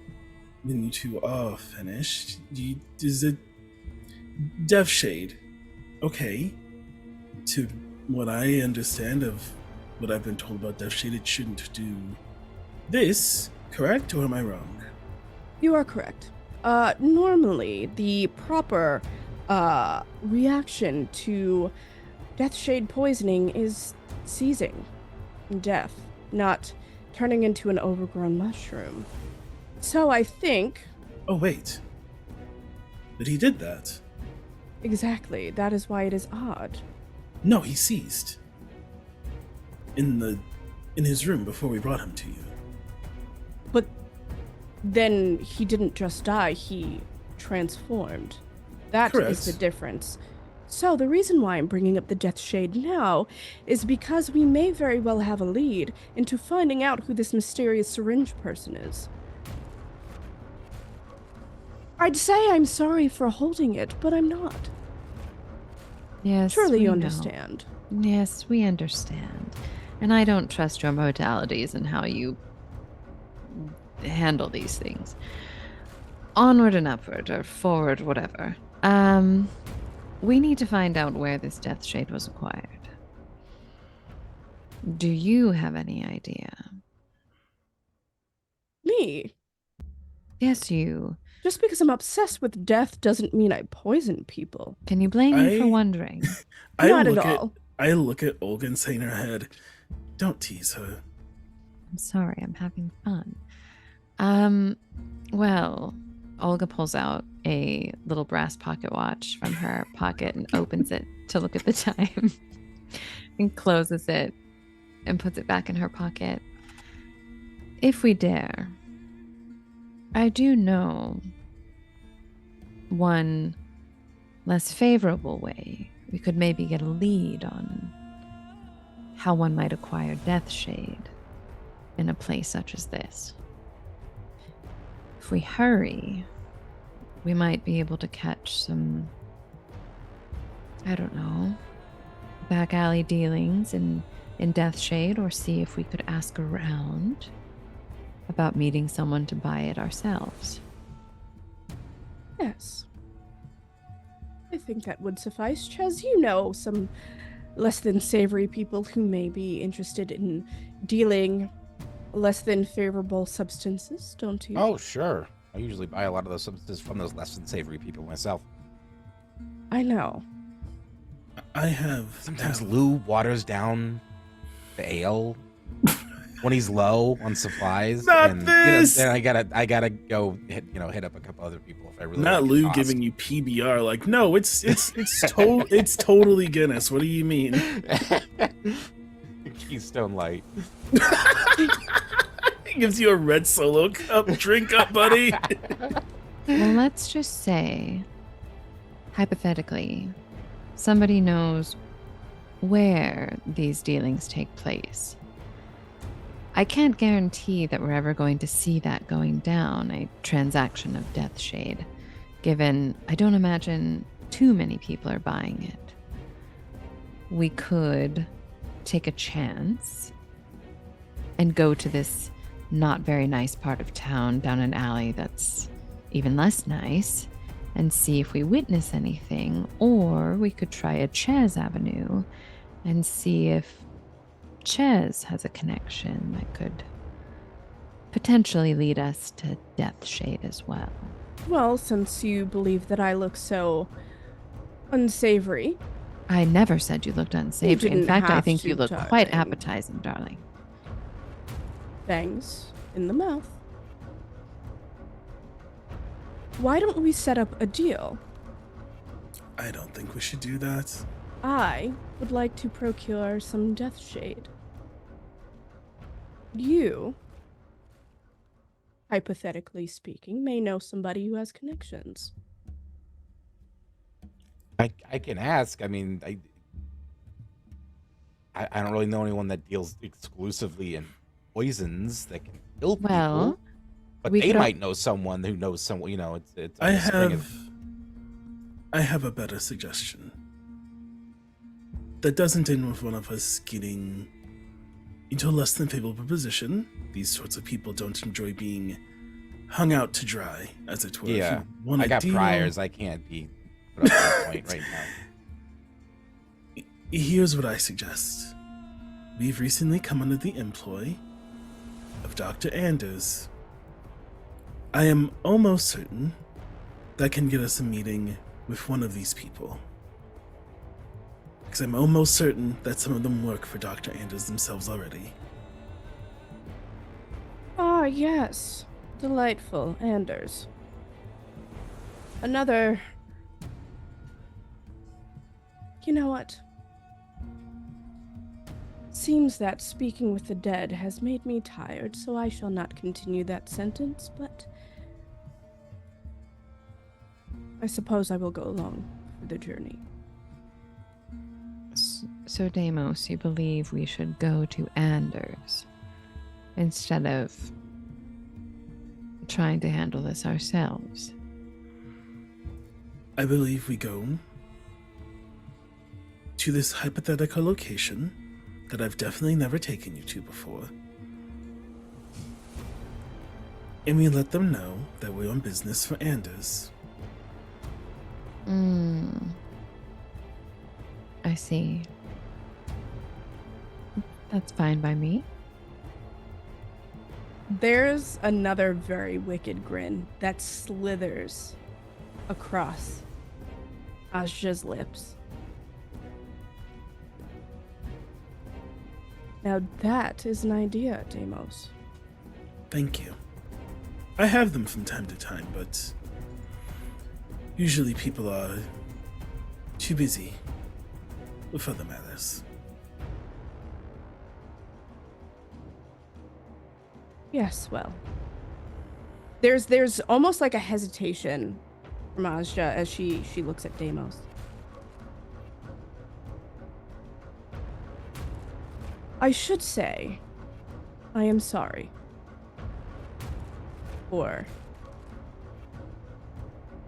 when you two are finished, is it Death Shade? Okay. To what I understand of what I've been told about Death Shade, it shouldn't do this, correct? Or am I wrong? You are correct. Normally, the proper reaction to Death Shade poisoning is seizing, death, not turning into an overgrown mushroom. So I think... Oh, wait. But he did that. Exactly. That is why it is odd. No, he seized. In his room before we brought him to you. But then he didn't just die, he transformed. That is Correct. the difference. So the reason why I'm bringing up the Death Shade now is because we may very well have a lead into finding out who this mysterious syringe person is. I'd say I'm sorry for holding it, but I'm not. Yes. Surely we you know. understand. Yes, we understand. And I don't trust your modalities and how you handle these things. Onward and upward, or forward, whatever. We need to find out where this Death Shade was acquired. Do you have any idea? Me? Yes, you. Just because I'm obsessed with death doesn't mean I poison people. Can you blame me for I- wondering? Not at all. I look at Olga and say in her head, don't tease her. I'm sorry, I'm having fun. Well, Olga pulls out a little brass pocket watch from her pocket and opens it to look at the time and closes it and puts it back in her pocket. If we dare, I do know one less favorable way we could maybe get a lead on how one might acquire Death Shade in a place such as this. If we hurry, we might be able to catch some, I don't know, back alley dealings in Death Shade, or see if we could ask around about meeting someone to buy it ourselves. Yes. I think that would suffice. Ches, you know some less than savory people who may be interested in dealing less than favorable substances, don't you? Oh, sure. I usually buy a lot of those substances from those less than savory people myself. I know. I have Sometimes Lou waters down the ale when he's low on supplies. Not and, this! then I gotta go hit up a couple other people if I really not like Lou the cost. giving you PBR. Like, no, it's it's totally Guinness. What do you mean? Keystone Light. He gives you a red Solo cup. Drink up, buddy. Well, let's just say, hypothetically, somebody knows where these dealings take place. I can't guarantee that we're ever going to see that going down, a transaction of Death Shade, given I don't imagine too many people are buying it. We could take a chance and go to this not very nice part of town down an alley that's even less nice and see if we witness anything, or we could try a Ches Avenue and see if Ches has a connection that could potentially lead us to Death Shade as well. Well, since you believe that I look so unsavory, I never said you looked unsavory. In didn't fact, I have think to, you look quite darling. appetizing, darling. bangs in the mouth. Why don't we set up a deal? I don't think we should do that. I would like to procure some Death Shade. You, hypothetically speaking, may know somebody who has connections. I can ask. I mean, I don't really know anyone that deals exclusively in poisons that can kill people. Well, but we they could al- might know someone who knows someone. You know, it's I a string of- have a better suggestion. That doesn't end with one of us getting into a less than favorable position. These sorts of people don't enjoy being hung out to dry, as it were. If Yeah, you want I a got deal- priors. I can't be put up on point right now. Here's what I suggest. We've recently come under the employ of Dr. Anders. I am almost certain that can get us a meeting with one of these people. Because I'm almost certain that some of them work for Dr. Anders themselves already. Ah, yes. Delightful. Anders. Another You know what? Seems that speaking with the dead has made me tired, so I shall not continue that sentence, but I suppose I will go along for the journey. So, Deimos, you believe we should go to Anders instead of trying to handle this ourselves? I believe we go to this hypothetical location that I've definitely never taken you to before. And we let them know that we're on business for Anders. I see. That's fine by me. There's another very wicked grin that slithers across Asja's lips. Now that is an idea, Deimos. Thank you. I have them from time to time, but usually people are too busy with other matters. Yes, well. There's almost like a hesitation from Asja as she looks at Deimos. I should say, I am sorry for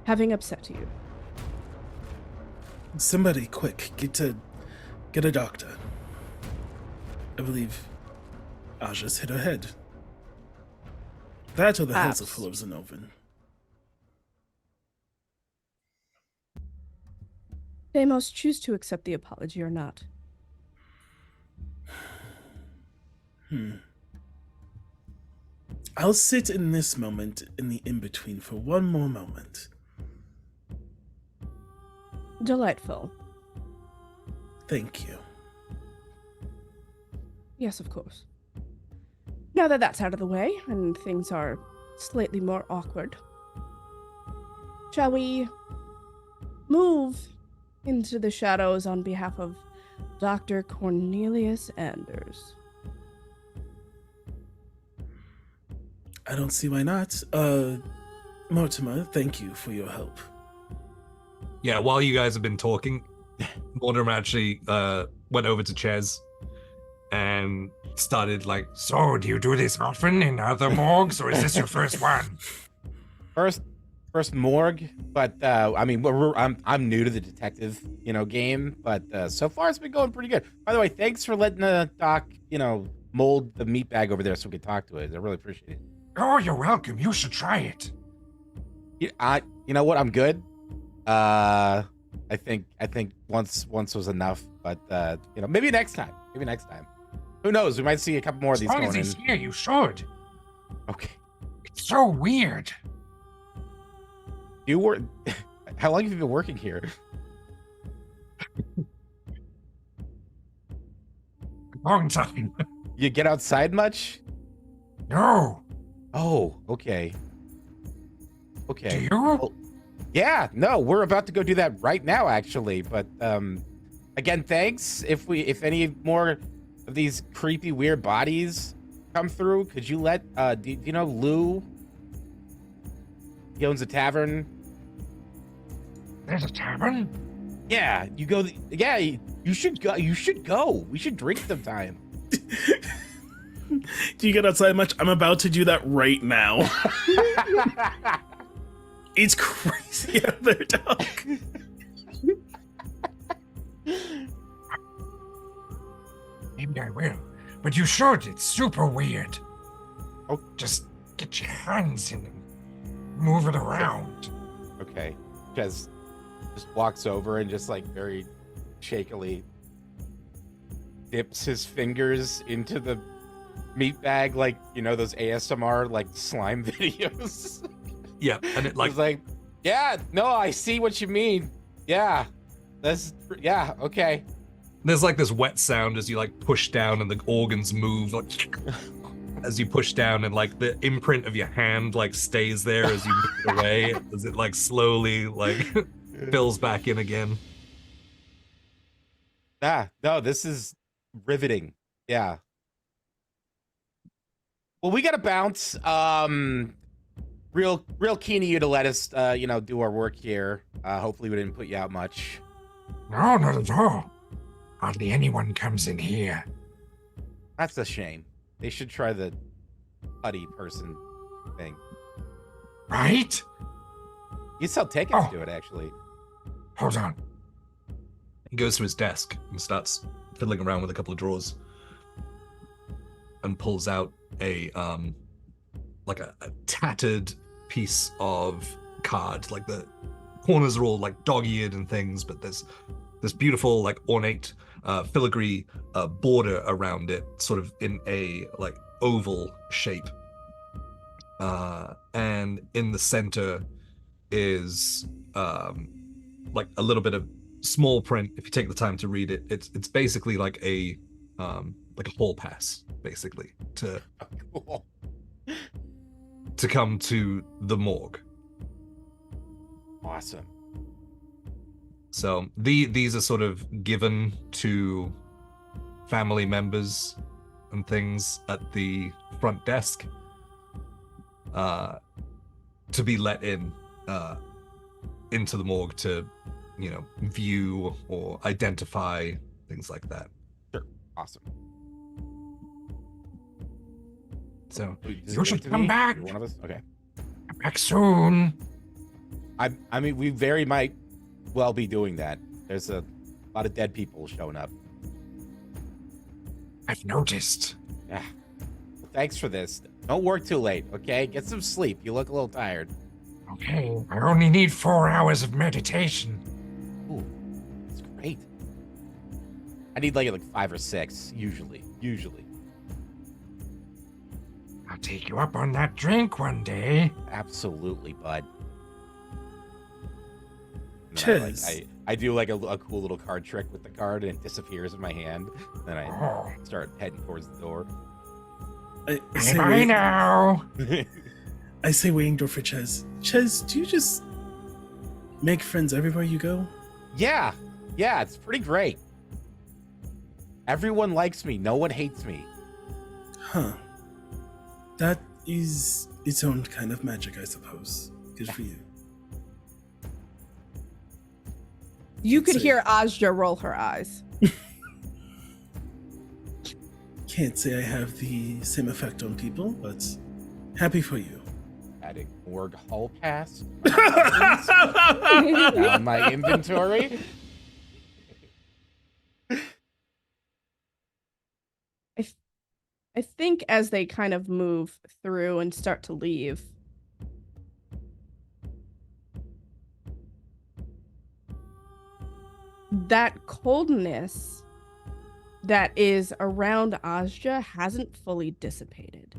having upset you. Somebody, quick, get a doctor. I believe Aja's hit her head. That or the heads are full of Zenovan. Deimos, choose to accept the apology or not. I'll sit in this moment in the in-between for one more moment. Delightful. Thank you. Yes, of course. Now that that's out of the way and things are slightly more awkward, shall we move into the shadows on behalf of Dr. Cornelius Anders? I don't see why not. Mortimer, thank you for your help. Yeah, while you guys have been talking, Mortimer actually went over to Ches and started like, So, do you do this often in other morgues, or is this your first one? First morgue, but I mean, I'm new to the detective, game, but so far it's been going pretty good. By the way, thanks for letting Doc, mold the meat bag over there so we could talk to it. I really appreciate it. Oh, you're welcome. You should try it. You know what? I'm good. I think once was enough, but maybe next time. Who knows? We might see a couple more of these As long going as he's in. here, you should. Okay. It's so weird. You were. How long have you been working here? Long time. You get outside much? No. Oh, okay. Do you? Well, yeah, no, we're about to go do that right now, actually. But again, thanks. If any more of these creepy, weird bodies come through, could you let do you know Lou? He owns a tavern. There's a tavern? Yeah, you go. Yeah, you should go. You should go. We should drink sometime. Do you get outside much? I'm about to do that right now. It's crazy out there, dog. Maybe I will. But you should. It's super weird. Oh. Just get your hands in and move it around. Okay. Ches just walks over and just like very shakily dips his fingers into the meat bag, like those ASMR like slime videos. yeah, and it like, It's like, yeah, no, I see what you mean. Yeah, okay. there's like this wet sound as you like push down and the organs move like as you push down, and like the imprint of your hand like stays there as you move it away as it like slowly like fills back in again. No, this is riveting. Yeah. Well, we got to bounce. Real keen of you to let us, do our work here. Hopefully we didn't put you out much. No, not at all. Hardly anyone comes in here. That's a shame. They should try the putty person thing. Right? You sell tickets to it, actually. Hold on. He goes to his desk and starts fiddling around with a couple of drawers and pulls out a tattered piece of card. Like the corners are all like dog-eared and things, but there's this beautiful like ornate filigree border around it, sort of in a like oval shape. And in the center is like a little bit of small print. If you take the time to read it, it's basically like a hall pass, basically, to come to the morgue. Awesome. So these are sort of given to family members and things at the front desk to be let in into the morgue to, view or identify things like that. Sure. Awesome. So Does you it should to come me? back. You're one of us? Okay. Come back soon. I mean, we very might well be doing that. There's a lot of dead people showing up. I've noticed. Yeah. Well, thanks for this. Don't work too late, okay? Get some sleep. You look a little tired. Okay, I only need 4 hours of meditation. Ooh, that's great. I need like 5 or 6, usually. I'll take you up on that drink one day. Absolutely, bud. Chiz. I do like a cool little card trick with the card, and it disappears in my hand. Then I start heading towards the door. I say Bye wait- now. I say waiting door for Ches. Ches, do you just make friends everywhere you go? Yeah, it's pretty great. Everyone likes me. No one hates me. Huh. That is its own kind of magic, I suppose. Good for you. You could Say- hear Asja roll her eyes. Can't say I have the same effect on people, but happy for you. Adding morgue hall pass on my inventory. I think as they kind of move through and start to leave, that coldness that is around Asja hasn't fully dissipated.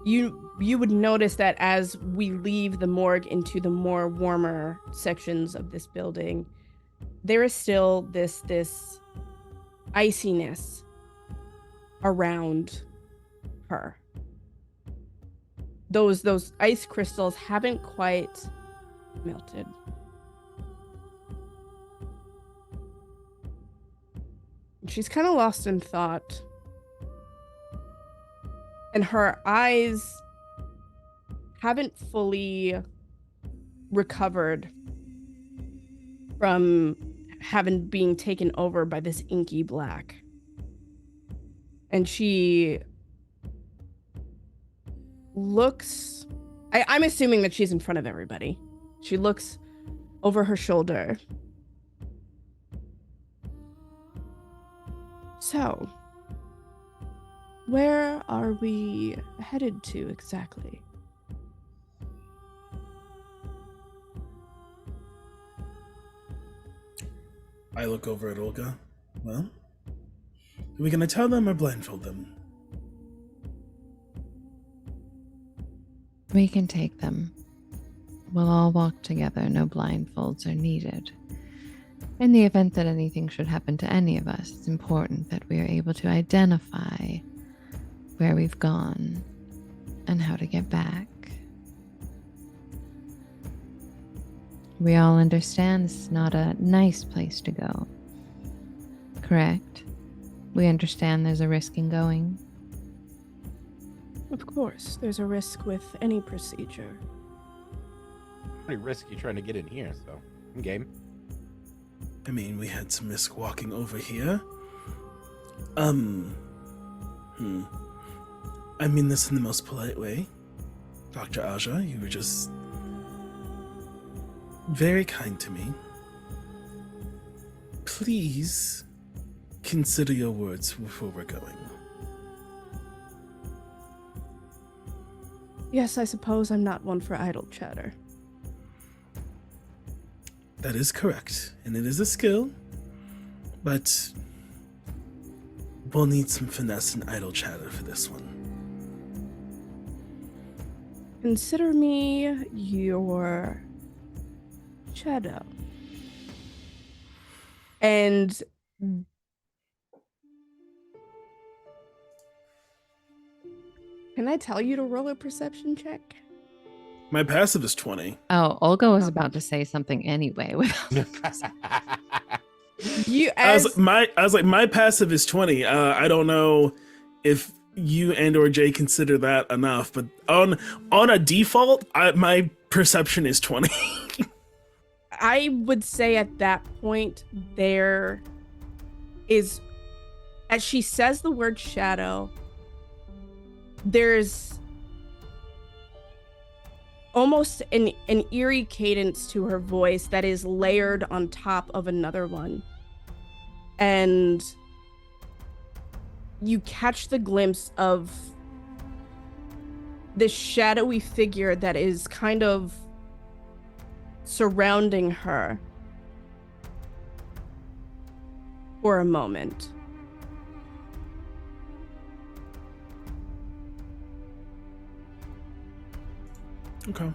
You would notice that as we leave the morgue into the more warmer sections of this building, there is still this iciness around her. Those ice crystals haven't quite melted. She's kind of lost in thought. And her eyes haven't fully recovered from having being taken over by this inky black. And she looks... I'm assuming that she's in front of everybody. She looks over her shoulder. So, where are we headed to exactly? I look over at Olga. Well, are we gonna tell them or blindfold them? We can take them. We'll all walk together. No blindfolds are needed. In the event that anything should happen to any of us, it's important that we are able to identify where we've gone and how to get back. We all understand this is not a nice place to go, Correct. We understand there's a risk in going. Of course, there's a risk with any procedure. Pretty risky trying to get in here, so I'm game. I mean, we had some risk walking over here. I mean this in the most polite way. Dr. Aja, you were just very kind to me. Please consider your words before we're going. Yes, I suppose I'm not one for idle chatter. That is correct, and it is a skill, but we'll need some finesse and idle chatter for this one. Consider me your shadow. And can I tell you to roll a perception check? My passive is 20. Oh, Olga was about to say something anyway. You I as was like, my passive is 20. I don't know if you and or Jay consider that enough, but on a default, my perception is 20. I would say at that point there is, as she says the word shadow, there's almost an eerie cadence to her voice that is layered on top of another one. And you catch the glimpse of this shadowy figure that is kind of surrounding her for a moment. Okay.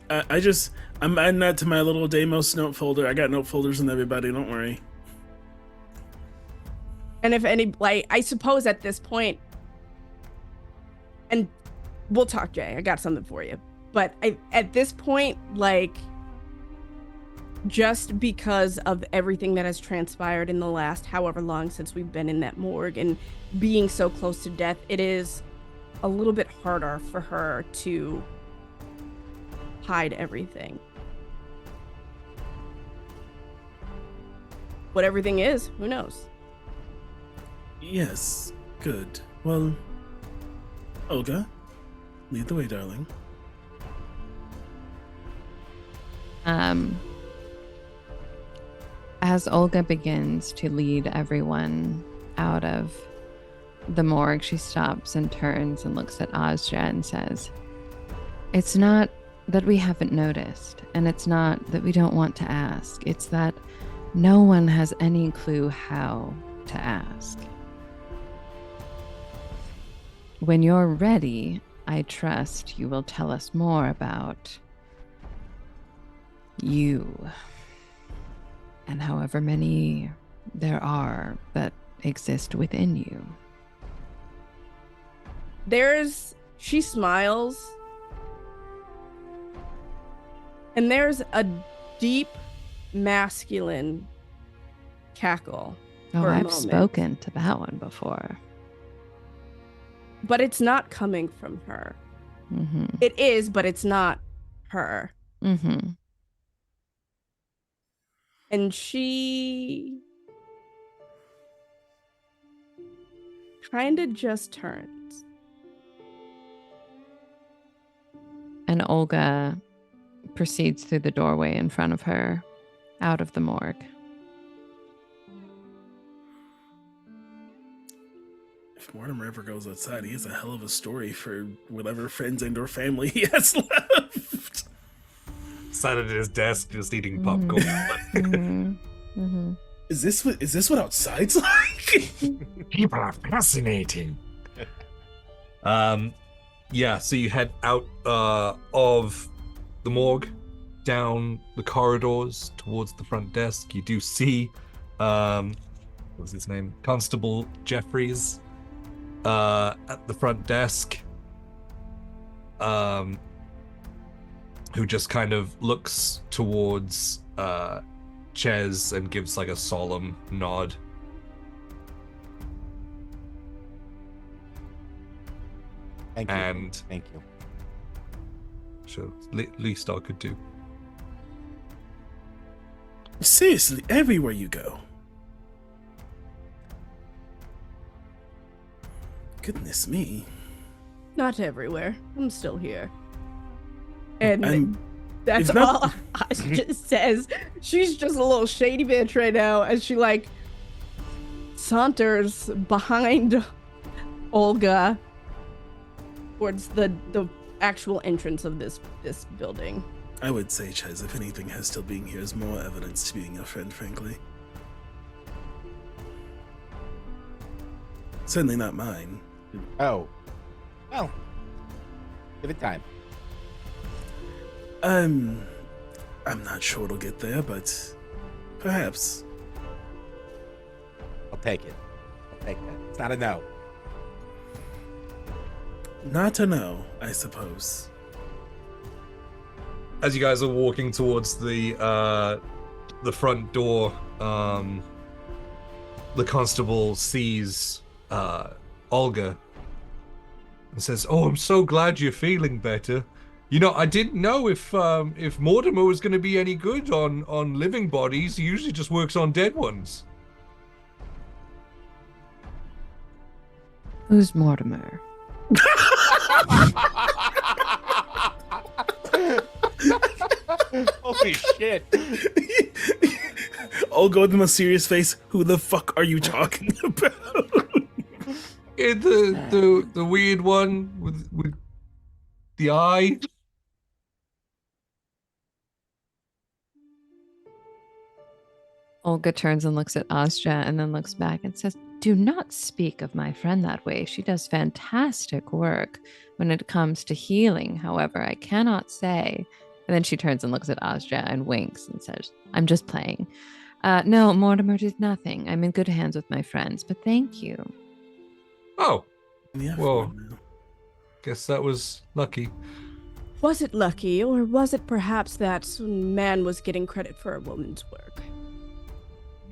I'm adding that to my little Deimos note folder. I got note folders in everybody, don't worry. And if any, like, I suppose at this point, and we'll talk, Jay, I got something for you. But at this point, like, just because of everything that has transpired in the last however long since we've been in that morgue and being so close to death, it is a little bit harder for her to hide everything. What everything is, who knows? Yes, good. Well, Olga, lead the way, darling. As Olga begins to lead everyone out of the morgue, she stops and turns and looks at Asja and says, "It's not that we haven't noticed, and it's not that we don't want to ask. It's that no one has any clue how to ask. When you're ready, I trust you will tell us more about you and however many there are that exist within you." She smiles, and there's a deep masculine cackle. Oh, for a I've moment. spoken to that one before. But it's not coming from her. Mm-hmm. It is, but it's not her. Mm-hmm. And she kind of just turns. And Olga proceeds through the doorway in front of her, out of the morgue. If Mortimer ever goes outside, he has a hell of a story for whatever friends and or family he has left. Sat at his desk just eating popcorn. Mm-hmm. Mm-hmm. Is this what outside's like? People are fascinating. Yeah, so you head out of the morgue, down the corridors towards the front desk. You do see, what was his name? Constable Jeffries at the front desk, who just kind of looks towards Ches and gives like a solemn nod. Thank you. And Thank you. so least I could do. Seriously, everywhere you go. Goodness me. Not everywhere. I'm still here. And I'm- that's if not- all Asha says. She's just a little shady bitch right now as she like saunters behind Olga towards the actual entrance of this building. I would say, Chez, if anything, her still being here is more evidence to being a friend, frankly. Certainly not mine. Oh. Well. Give it time. I'm not sure it'll get there, but perhaps. I'll take it. I'll take that. It's not a no. Not a no, I suppose. As you guys are walking towards the front door, the constable sees Olga and says, "Oh, I'm so glad you're feeling better. You know, I didn't know if Mortimer was going to be any good on living bodies. He usually just works on dead ones." Who's Mortimer? Holy shit. Olga with a mysterious face. Who the fuck are you talking about? The weird one with the eye. Olga turns and looks at Asja and then looks back and says, "Do not speak of my friend that way. She does fantastic work when it comes to healing. However, I cannot say." And then she turns and looks at Asja and winks and says, "I'm just playing. No, Mortimer did nothing. I'm in good hands with my friends, but thank you." Oh, Yeah, Whoa. for now. guess that was lucky. Was it lucky, or was it perhaps that man was getting credit for a woman's work?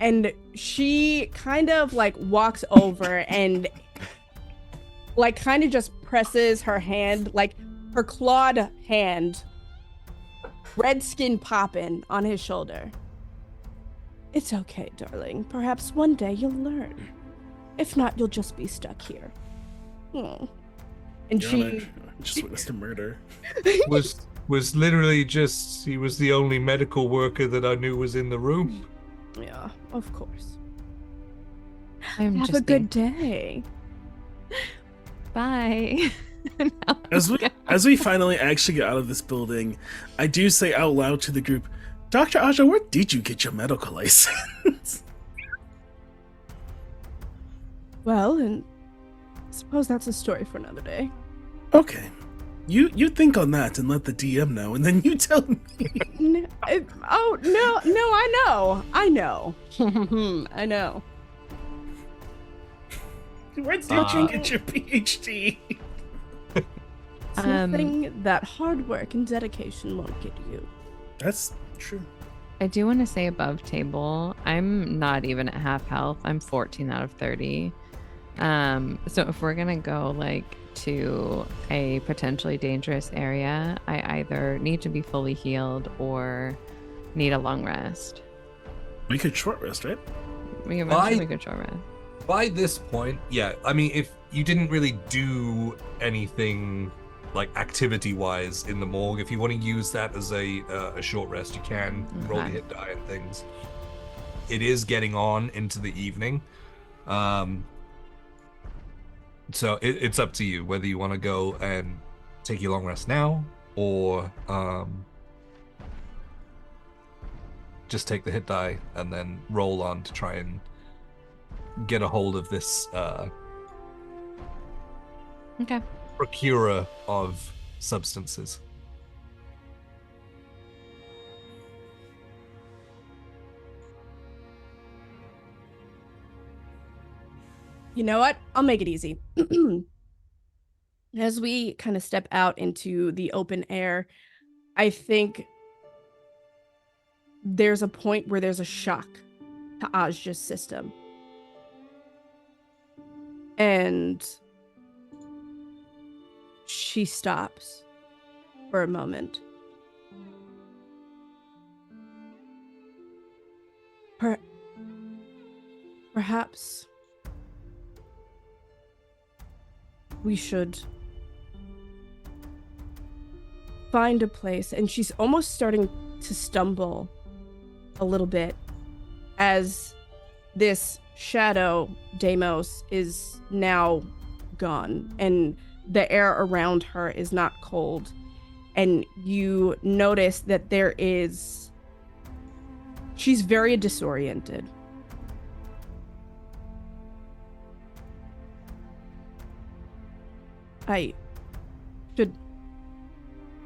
And she kind of like walks over and like kind of just presses her hand, like her clawed hand, red skin popping on his shoulder. "It's okay, darling. Perhaps one day you'll learn. If not, you'll just be stuck here." Hmm. And Your she Honor, I just witnessed a murder. was literally just, he was the only medical worker that I knew was in the room. Yeah, of course. I'm Have just a good day. Bye. Now As we finally actually get out of this building, I do say out loud to the group, "Dr. Aja, where did you get your medical license?" Well, and I suppose that's a story for another day. Okay. You think on that and let the DM know, and then you tell me. Oh, no, I know. I know. Where did you get your PhD? It's nothing that hard work and dedication won't get you. That's true. I do want to say above table, I'm not even at half health. I'm 14 out of 30. So if we're gonna go like to a potentially dangerous area, I either need to be fully healed or need a long rest. We could short rest, right? We eventually could short rest. By this point, yeah, I mean, if you didn't really do anything like activity-wise in the morgue, if you want to use that as a short rest, you can roll the Okay. hit die and things. It is getting on into the evening, so it's up to you whether you want to go and take your long rest now or just take the hit die and then roll on to try and get a hold of this Okay. procurer of substances. You know what? I'll make it easy. As we kind of step out into the open air, I think there's a point where there's a shock to Aj's system. And She stops for a moment. Perhaps we should find a place. And she's almost starting to stumble a little bit as this shadow, Deimos, is now gone and the air around her is not cold. And you notice that she's very disoriented.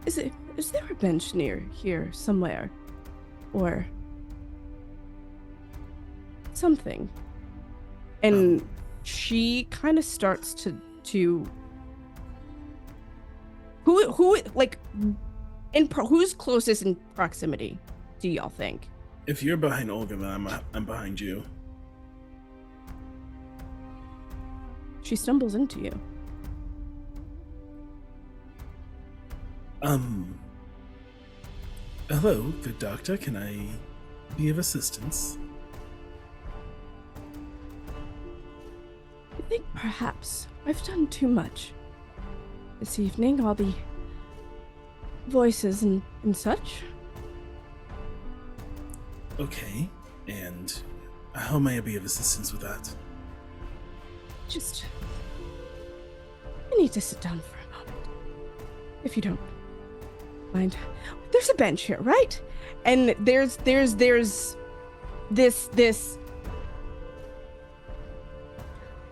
Is there a bench near here somewhere? Or something? And she kind of starts to who's closest in proximity, do y'all think? If you're behind Olga, then I'm behind you. She stumbles into you. Hello, good doctor. Can I be of assistance? I think perhaps I've done too much this evening, all the voices and such. Okay, and how may I be of assistance with that? I need to sit down for a moment, if you don't mind. There's a bench here, right? And there's this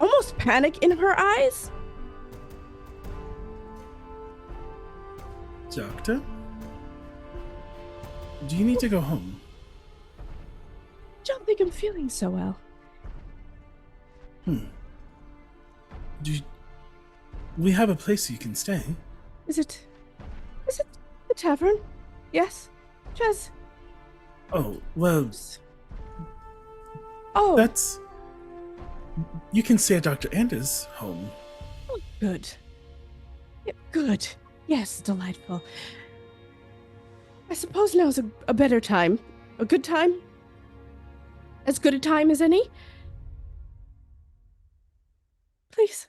almost panic in her eyes. Doctor? Do you need to go home? I don't think I'm feeling so well. We have a place you can stay. Is it the tavern? Yes? Ches? Oh, well, Oh, that's... You can stay at Dr. Anders' home. good. Yeah, good. Yes, delightful. I suppose now's a better time. A good time? As good a time as any? Please.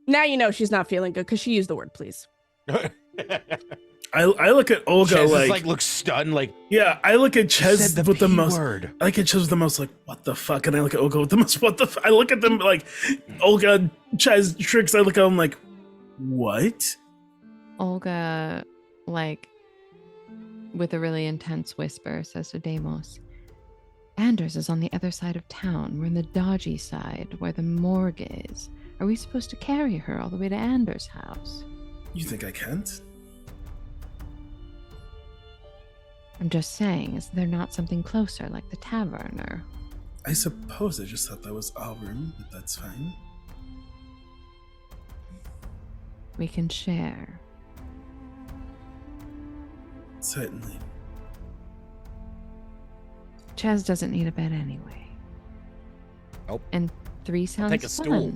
Now you know she's not feeling good because she used the word please. I look at Olga Ches like is looks stunned, like yeah. I look at Ches said the with the P most. word. I look at Ches with the most like what the fuck, and I look at Olga with the most what the. I look at them like Olga, Ches, Trix. I look at them like what? Olga, like, with a really intense whisper, says to Deimos, Anders is on the other side of town. We're in the dodgy side, where the morgue is. Are we supposed to carry her all the way to Anders' house? You think I can't? I'm just saying, is there not something closer, like the tavern, or... I suppose I just thought that was our room, but that's fine. We can share. Certainly. Ches doesn't need a bed anyway. Nope. And 3 sounds take a fun. stool.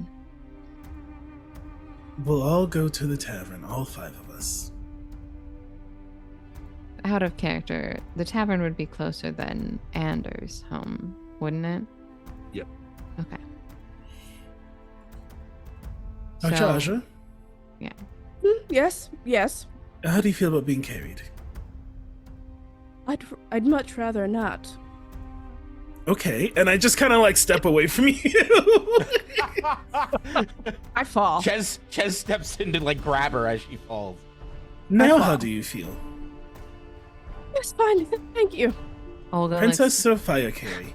We'll all go to the tavern, all 5 of us. Out of character, the tavern would be closer than Anders' home, wouldn't it? Yep. Okay. Dr. So- Aja, Yes. how do you feel about being carried? I'd much rather not. Okay, and I just kind of like step away from you. I fall. Ches steps in to like grab her as she falls. Now, how do you feel? Yes, fine. Thank you. Olga Princess Sophia Carey.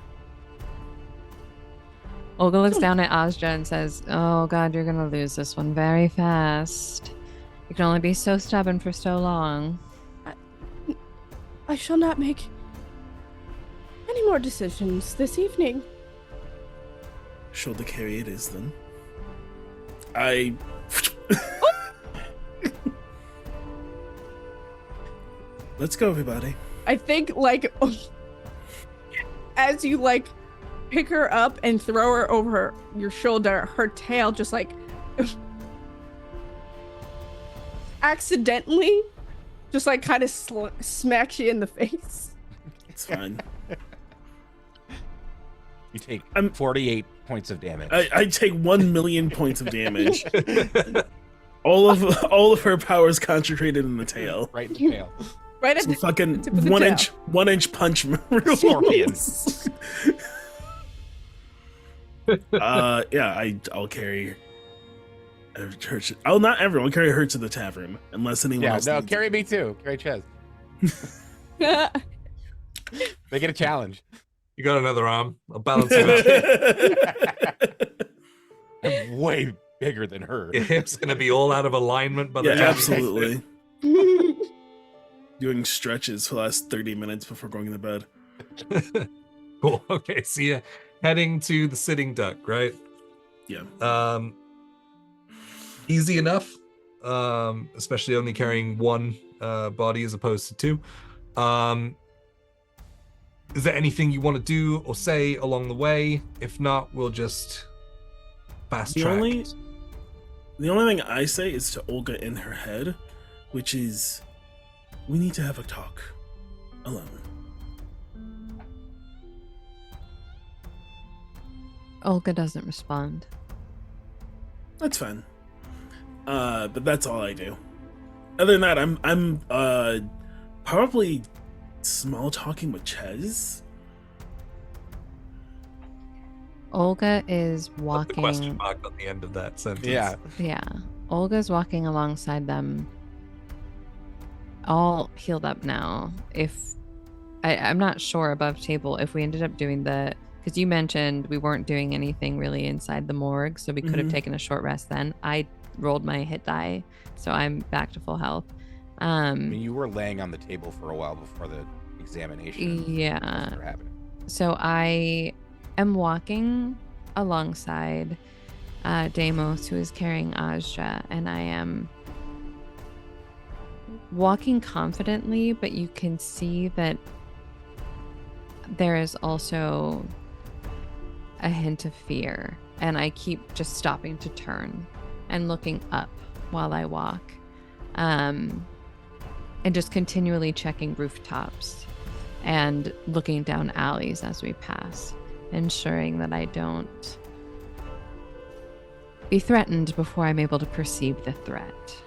looks down at Asja and says, oh god, you're gonna lose this one very fast. You can only be so stubborn for so long. I shall not make any more decisions this evening. Shoulder carry it is then. I. Let's go, everybody. I think, like, as you, like, pick her up and throw her over your shoulder, her tail just, like, accidentally just like kind of smacks you in the face. It's fine. You take 48 points of damage. I take 1 million points of damage. all of her powers concentrated in the tail. Right in the tail. Right at Some the fucking tip of the 1 inch punch. Scorpions. Yeah, I'll carry her. Oh, not everyone. I'll carry her to the tavern unless anyone else. No, needs carry me too. Carry Ches. They get a challenge. You got another arm. I'll balance it out. I'm way bigger than her. Your hip's gonna be all out of alignment by the Yeah, time. absolutely. Doing stretches for the last 30 minutes before going to bed. Cool. Okay, so you're heading to the sitting duck, right? Yeah. Easy enough. Especially only carrying one body as opposed to two. Is there anything you want to do or say along the way? If not, we'll just fast track. The only thing I say is to Olga in her head, which is, we need to have a talk alone. Olga doesn't respond. That's fine. But that's all I do. Other than that, I'm probably small talking with Ches. Olga is Put the walking. question mark on the end of that sentence. Yeah. Yeah. Olga's walking alongside them, all healed up now. I'm not sure above table if we ended up doing because you mentioned we weren't doing anything really inside the morgue, so we could have taken a short rest then. I rolled my hit die, so I'm back to full health. I mean, you were laying on the table for a while before the examination. Yeah. Happened. So I am walking alongside Deimos, who is carrying Aja, and I am walking confidently, but you can see that there is also a hint of fear, and I keep just stopping to turn and looking up while I walk, and just continually checking rooftops and looking down alleys as we pass, ensuring that I don't be threatened before I'm able to perceive the threat.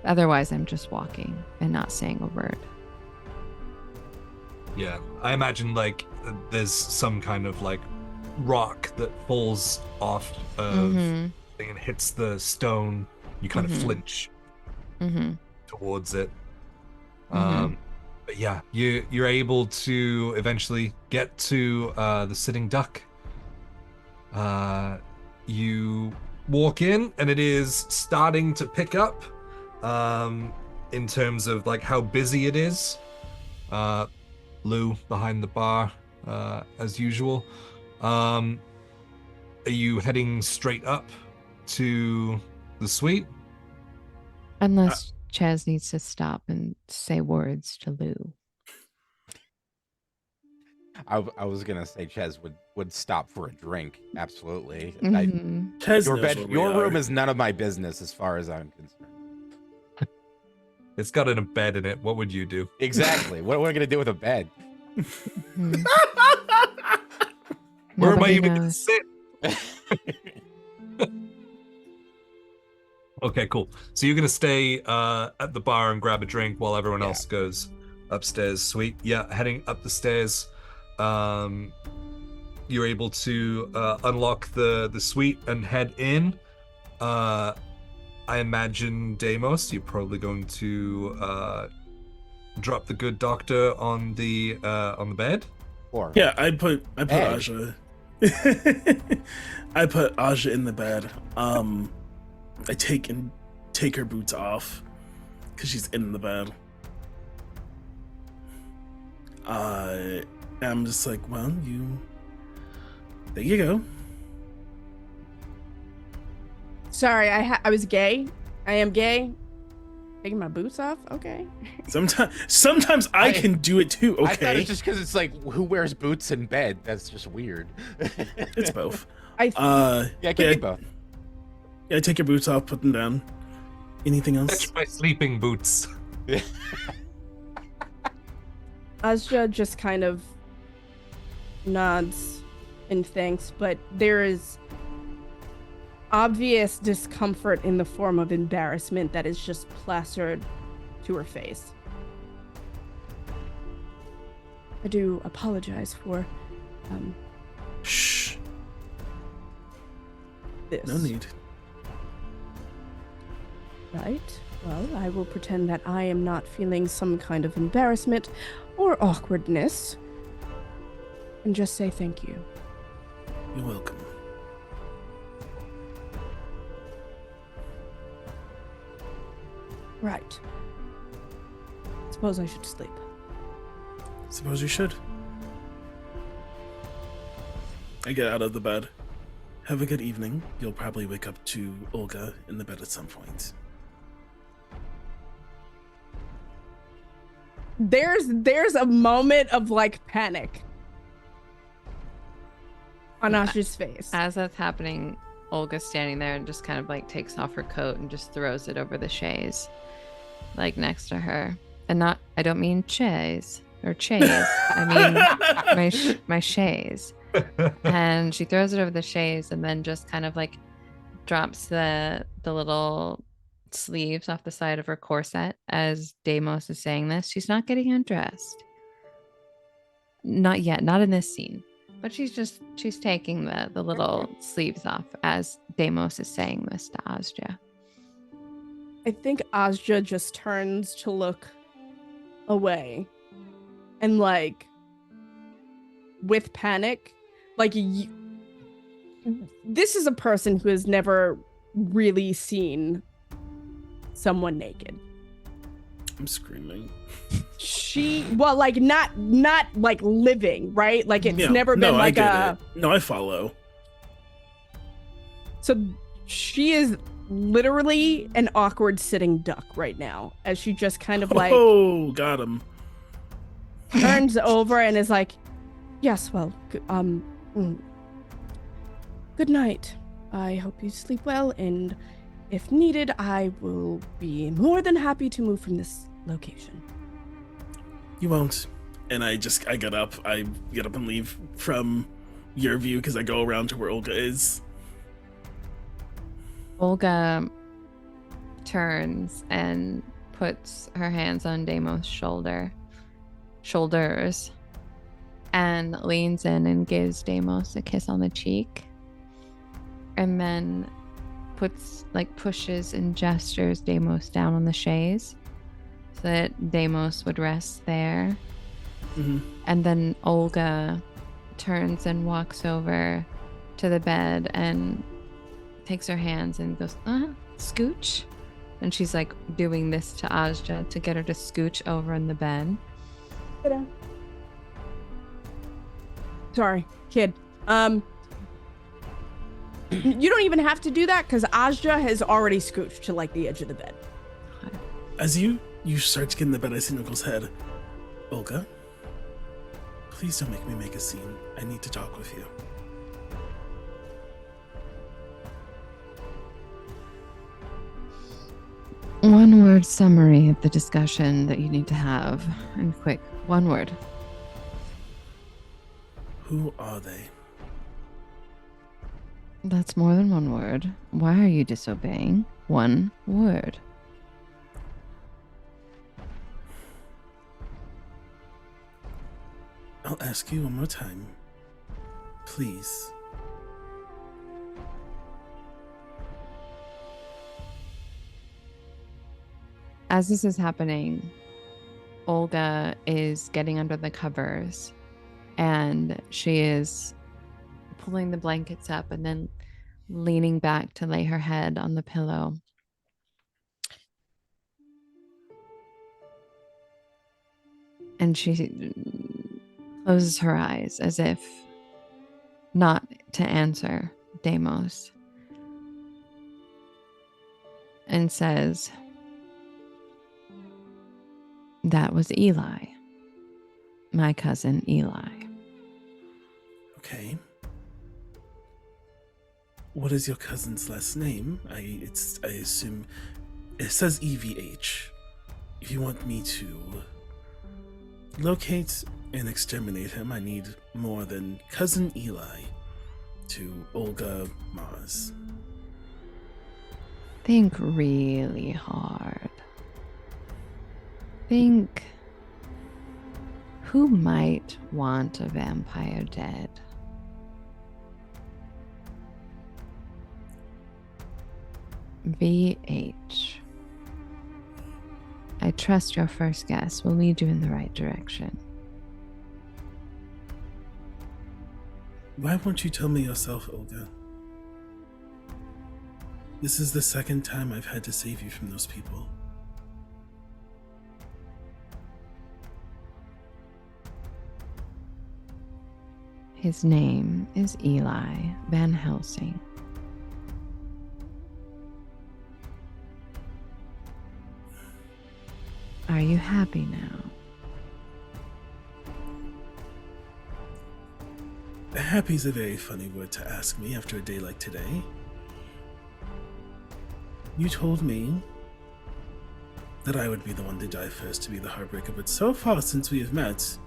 Otherwise, I'm just walking and not saying a word. Yeah, I imagine like there's some kind of like rock that falls off of and hits the stone. You kind of flinch towards it. But yeah, you're able to eventually get to the sitting duck. You walk in, and it is starting to pick up in terms of like how busy it is. Lou behind the bar, as usual. Are you heading straight up to the suite? Unless Chaz needs to stop and say words to Lou. I was gonna say Ches would stop for a drink. Absolutely. Ches Your knows bed, where we your are. room is none of my business as far as I'm concerned. It's got a bed in it. What would you do? Exactly. What am I gonna do with a bed? Where am I Nobody even gonna knows. sit? Okay, cool. So you're gonna stay at the bar and grab a drink while everyone else goes upstairs. Sweet. Yeah, heading up the stairs. You're able to unlock the suite and head in. I imagine Deimos, you're probably going to drop the good doctor on the bed. Or Yeah, I put Hey. Aja. I put Aja in the bed. I take her boots off because she's in the bed. I'm just like, well, there you go. Sorry, I was gay. I am gay. Taking my boots off? Okay. Sometimes I can do it too. I thought Okay, it's just because it's like who wears boots in bed? That's just weird. it's both. I Yeah, it can be both. Yeah, take your boots off, put them down. Anything else? Fetch my sleeping boots. Asja just kind of nods and thanks, but there is obvious discomfort in the form of embarrassment that is just plastered to her face. I do apologize for Shh. this. No need. Right. Well, I will pretend that I am not feeling some kind of embarrassment or awkwardness and just say thank you. You're welcome. Right. Suppose I should sleep. Suppose you should. I get out of the bed. Have a good evening. You'll probably wake up to Olga in the bed at some point. There's a moment of like panic on Asha's face. As that's happening, Olga's standing there and just kind of like takes off her coat and just throws it over the chaise, like next to her. And not, I don't mean chaise or chaise. I mean my chaise. And she throws it over the chaise and then just kind of like drops the little sleeves off the side of her corset as Deimos is saying this. She's not getting undressed. Not yet, not in this scene. But she's taking the little sleeves off as Deimos is saying this to Asja. I think Asja just turns to look away and like with panic, like this is a person who has never really seen someone naked. I'm screaming. Well, like not like living, right? Like it's never been like a. No, I follow. So she is literally an awkward sitting duck right now, as she just kind of like. Oh, got him. Turns over and is like, "Yes, well, good night. I hope you sleep well, and if needed, I will be more than happy to move from this location." You won't. And I get up. I get up and leave from your view because I go around to where Olga is. Olga turns and puts her hands on Deimos' shoulders, and leans in and gives Deimos a kiss on the cheek, and then pushes and gestures Deimos down on the chaise so that Deimos would rest there. Mm-hmm. And then Olga turns and walks over to the bed and takes her hands and goes, scooch. And she's like doing this to Asja to get her to scooch over in the bed. Sorry, kid. You don't even have to do that because Asja has already scooched to like the edge of the bed. As you start to get in the bed, I see Nicole's head. Olga, please don't make me make a scene. I need to talk with you. One word summary of the discussion that you need to have, and quick. One word. Who are they? That's more than one word. Why are you disobeying? One word. I'll ask you one more time. Please. As this is happening, Olga is getting under the covers and she is pulling the blankets up and then leaning back to lay her head on the pillow. And she closes her eyes as if not to answer Deimos, and says, "That was Eli, my cousin Eli." Okay. What is your cousin's last name? I assume it says EVH. If you want me to locate and exterminate him, I need more than Cousin Eli to Olga Maz. Think really hard. Think who might want a vampire dead? VH. I trust your first guess will lead you in the right direction. Why won't you tell me yourself, Olga? This is the second time I've had to save you from those people. His name is Eli Van Helsing. Are you happy now? Happy's a very funny word to ask me after a day like today. You told me that I would be the one to die first to be the heartbreaker, but so far since we have met,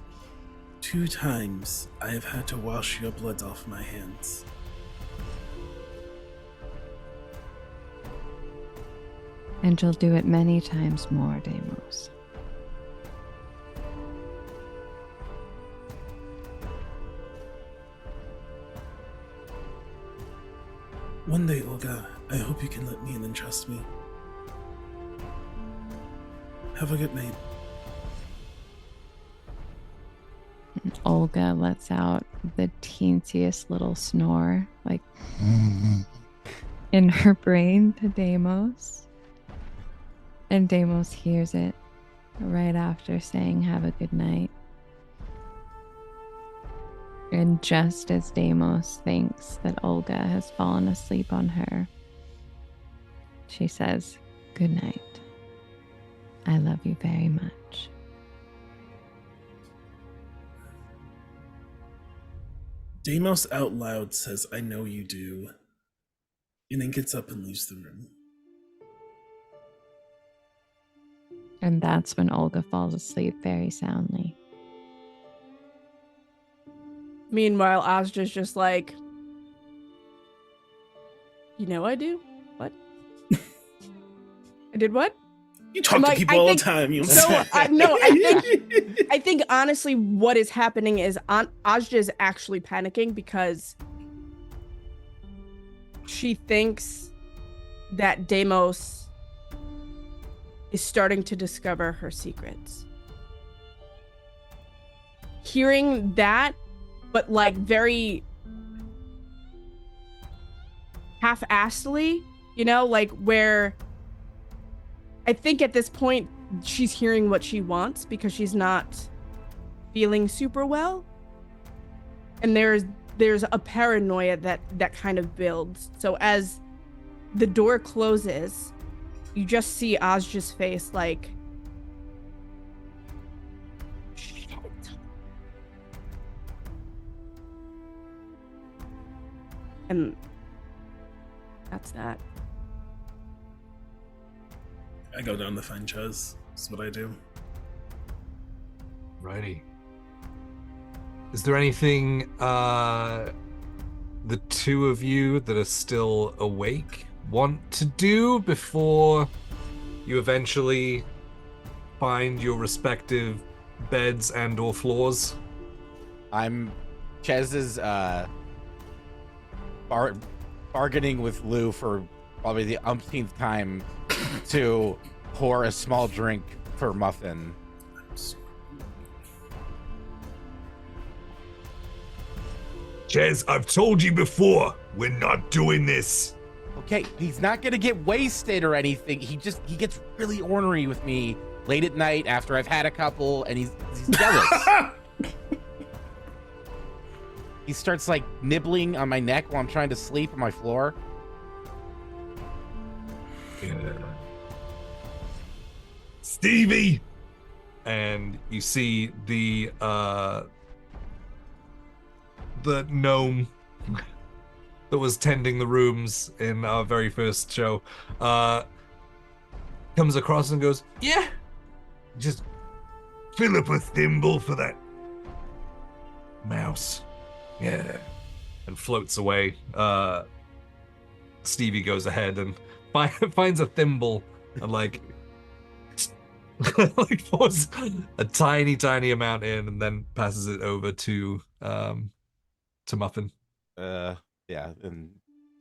2 times I have had to wash your blood off my hands. And you'll do it many times more, Deimos. One day, Olga, I hope you can let me in and trust me. Have a good night. Olga lets out the teensiest little snore, like in her brain to Deimos. And Deimos hears it right after saying, have a good night. And just as Deimos thinks that Olga has fallen asleep on her, she says, good night. I love you very much. Deimos out loud says, I know you do, and then gets up and leaves the room. And that's when Olga falls asleep very soundly. Meanwhile, Ozja's just like, you know I do? What? I did what? You talk to like, people all the time. You So, I think honestly what is happening is Ozja is actually panicking because she thinks that Deimos is starting to discover her secrets. Hearing that, but like very half-assedly, you know, like where I think at this point she's hearing what she wants because she's not feeling super well. And there's a paranoia that kind of builds. So as the door closes, you just see Ozja's face like, shit. And that's that. I go down to find Chez. That's what I do. Righty. Is there anything the 2 of you that are still awake want to do before you eventually find your respective beds and or floors? Chez is bargaining with Lou for probably the umpteenth time to pour a small drink for Muffin. Chez, I've told you before, we're not doing this. Okay, he's not gonna get wasted or anything. He gets really ornery with me late at night after I've had a couple, and he's jealous. He starts like nibbling on my neck while I'm trying to sleep on my floor. Yeah. Stevie! And you see the gnome that was tending the rooms in our very first show, comes across and goes, "Yeah, just fill up a thimble for that mouse." Yeah. And floats away. Stevie goes ahead and finds a thimble and like pours a tiny amount in and then passes it over to Muffin. Yeah, and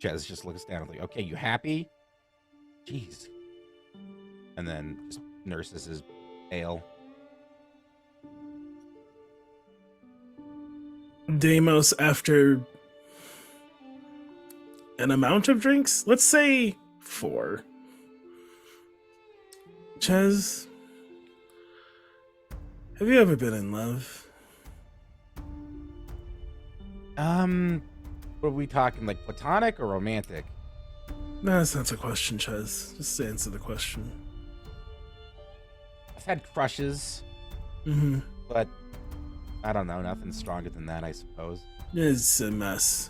Jez just looks down like, okay, you happy? Jeez. And then just nurses his ale. Deimos, after an amount of drinks, let's say 4. Chez, have you ever been in love? What are we talking, like platonic or romantic? No, that's not the question, Chez. Just answer the question. I've had crushes, but I don't know, nothing stronger than that, I suppose. It's a mess.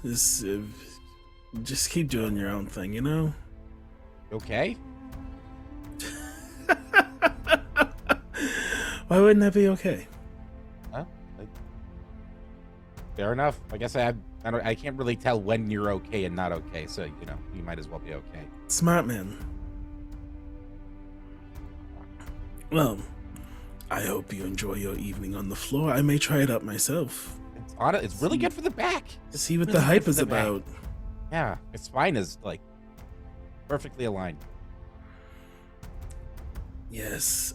Just keep doing your own thing, you know? Okay? Why wouldn't that be okay? Huh? Fair enough. I guess I can't really tell when you're okay and not okay, so, you know, you might as well be okay. Smart man. Well, I hope you enjoy your evening on the floor. I may try it out myself. It's really good for the back. To see what Really the hype good for is the about. Yeah, his spine is, like, perfectly aligned. Yes,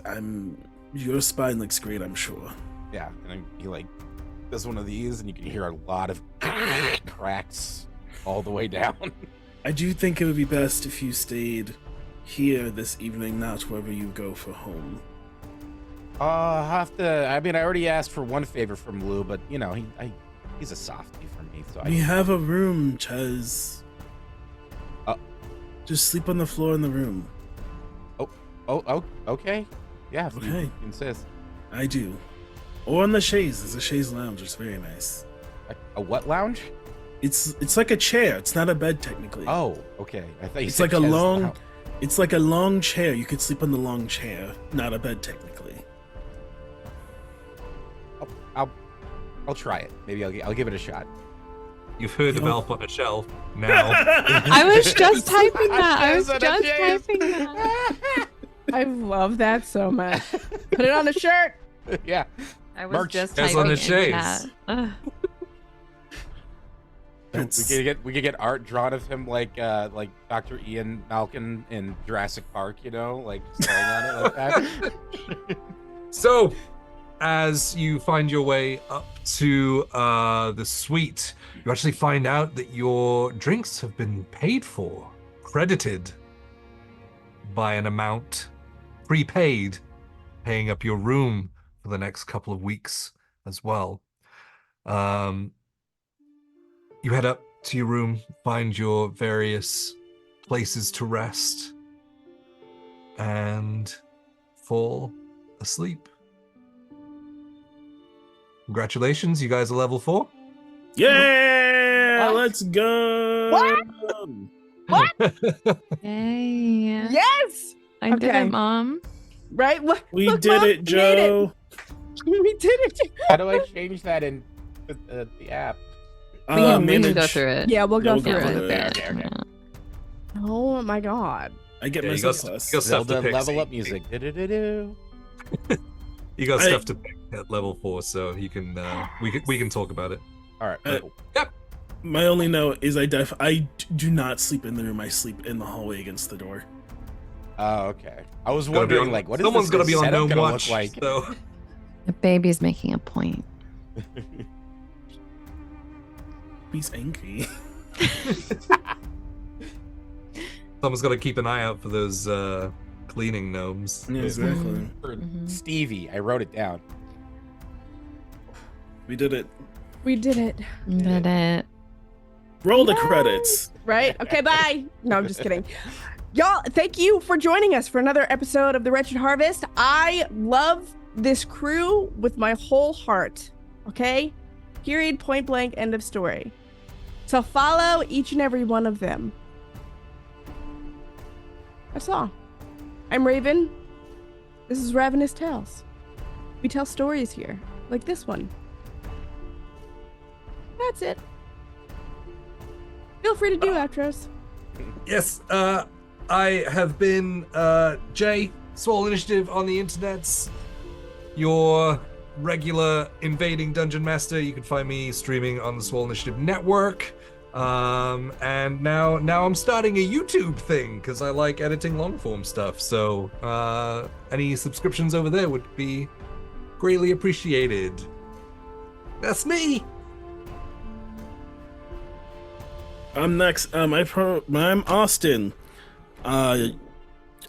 your spine looks great, I'm sure. Yeah, and then he, like, does one of these, and you can hear a lot of cracks all the way down. I do think it would be best if you stayed here this evening, not wherever you go for home. I already asked for one favor from Lou, but, you know, he's a softie for me, so We have a room, Chez. Just sleep on the floor in the room. Oh, okay. Yeah, if Okay. you insist. I do. Or on the chaise. There's a chaise lounge. It's very nice. A what lounge? It's like a chair. It's not a bed technically. Oh, okay. I thought you It's said like a Ches long. lounge. It's like a long chair. You could sleep on the long chair, not a bed technically. I'll try it. Maybe I'll give it a shot. You've heard of Elf on a Shelf. Now, I was just typing that. I was Ches just on a Ches. typing that. I love that so much. Put it on a shirt. Yeah. I was Merch. just Ches typing on the in chaise. chat. Ugh. We could get art drawn of him like Dr. Ian Malkin in Jurassic Park, you know, like staring on it like that. so as you find your way up to the suite, you actually find out that your drinks have been paid for, credited by an amount prepaid, paying up your room for the next couple of weeks as well. You head up to your room, find your various places to rest, and fall asleep. Congratulations, you guys are level 4. Yeah, What? let's go. What? Yay. Yes. I did Okay. it, Mom. Right. We Look, did Mom, it, we made Joe. We did it. How do I change that in the app? We can go Manage. through it. Yeah, we'll go We'll through go it. through it. Okay. Yeah. Oh my god. I get Yeah, myself you plus. got stuff to Zelda pick. level up music. Do-do-do-do. You got I- stuff to pick at level 4, so you can we can talk about it. All right. Uh, cool. My only note is I do not sleep in the room. I sleep in the hallway against the door. Oh, okay. I was Gotta be wondering, on- like, what is someone's this gotta be on setup no gonna watch. look like? So The baby's making a point. He's angry. someone's got to keep an eye out for those cleaning gnomes. Yeah, exactly. For Mhm. Stevie, I wrote it down. We did it. We did it. Did it. Roll the credits. Right? Okay, bye. No, I'm just kidding. Y'all, thank you for joining us for another episode of The Wretched Harvest. I love this crew with my whole heart. Okay? Period, point blank, end of story. So follow each and every one of them. That's all. I'm Raven. This is Ravenous Tales. We tell stories here, like this one. That's it. Feel free to do outros. Yes, I have been Jay, Small Initiative on the internets, your regular invading dungeon master. You can find me streaming on the Small Initiative network. And now I'm starting a YouTube thing because I like editing long form stuff. So any subscriptions over there would be greatly appreciated. That's me. I'm next. I'm Austin. I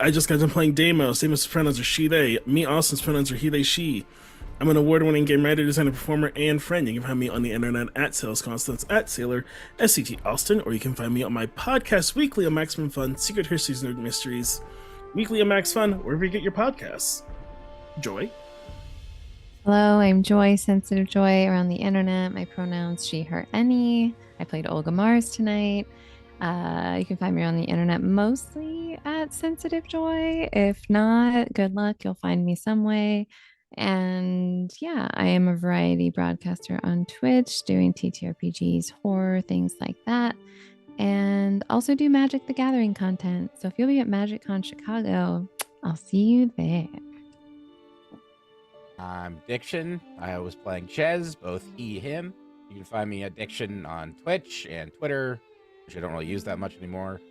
just got done playing Deimos. Deimos' pronouns are she, they. Me, Austin's pronouns are he, they, she. I'm an award-winning game writer, designer, performer, and friend. You can find me on the internet at Sales Constance, at Sailor, SCT Austin, or you can find me on my podcast weekly on Maximum Fun, Secret Histories, Nerd Mysteries, weekly on Max Fun, wherever you get your podcasts. Joy? Hello, I'm Joy, Sensitive Joy, around the internet. My pronouns she, her, any. I played Olga Mars tonight. You can find me on the internet mostly at Sensitive Joy. If not, good luck. You'll find me some way. And yeah, I am a variety broadcaster on Twitch, doing TTRPGs, horror, things like that. And also do Magic the Gathering content. So if you'll be at MagicCon Chicago, I'll see you there. I'm Diction. I was playing Ches, both he, him. You can find me at Diction on Twitch and Twitter, which I don't really use that much anymore.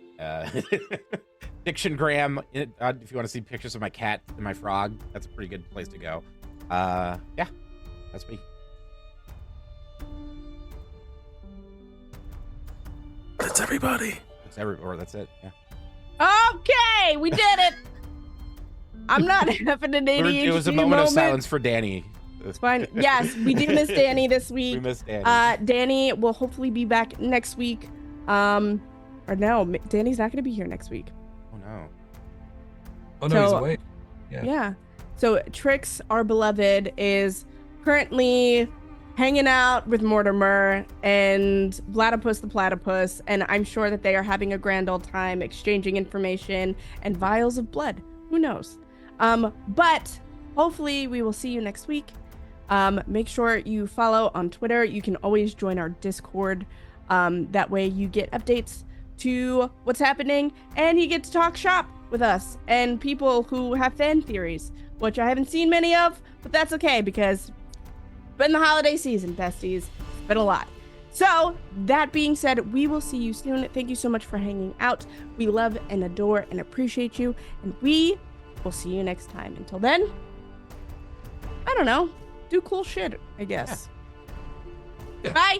Diction Graham, if you want to see pictures of my cat and my frog, that's a pretty good place to go. Yeah, that's me. That's everybody. That's it, yeah. Okay, we did it. I'm not having an ADHD It was a moment of silence for Danny. It's fine. Yes, we do miss Danny this week. We miss Danny. Danny will hopefully be back next week. Or no, Danny's not going to be here next week. Oh no. Oh no, he's away. Yeah. So Trix, our beloved, is currently hanging out with Mortimer and Platypus the Platypus, and I'm sure that they are having a grand old time exchanging information and vials of blood. Who knows? But hopefully we will see you next week. Make sure you follow on Twitter. You can always join our Discord. That way you get updates to what's happening, and you get to talk shop with us and people who have fan theories, which I haven't seen many of, but that's okay because it's been the holiday season, besties. It's been a lot. So that being said, we will see you soon. Thank you so much for hanging out. We love and adore and appreciate you, and we will see you next time. Until then, I don't know. Do cool shit, I guess. Yeah. Bye.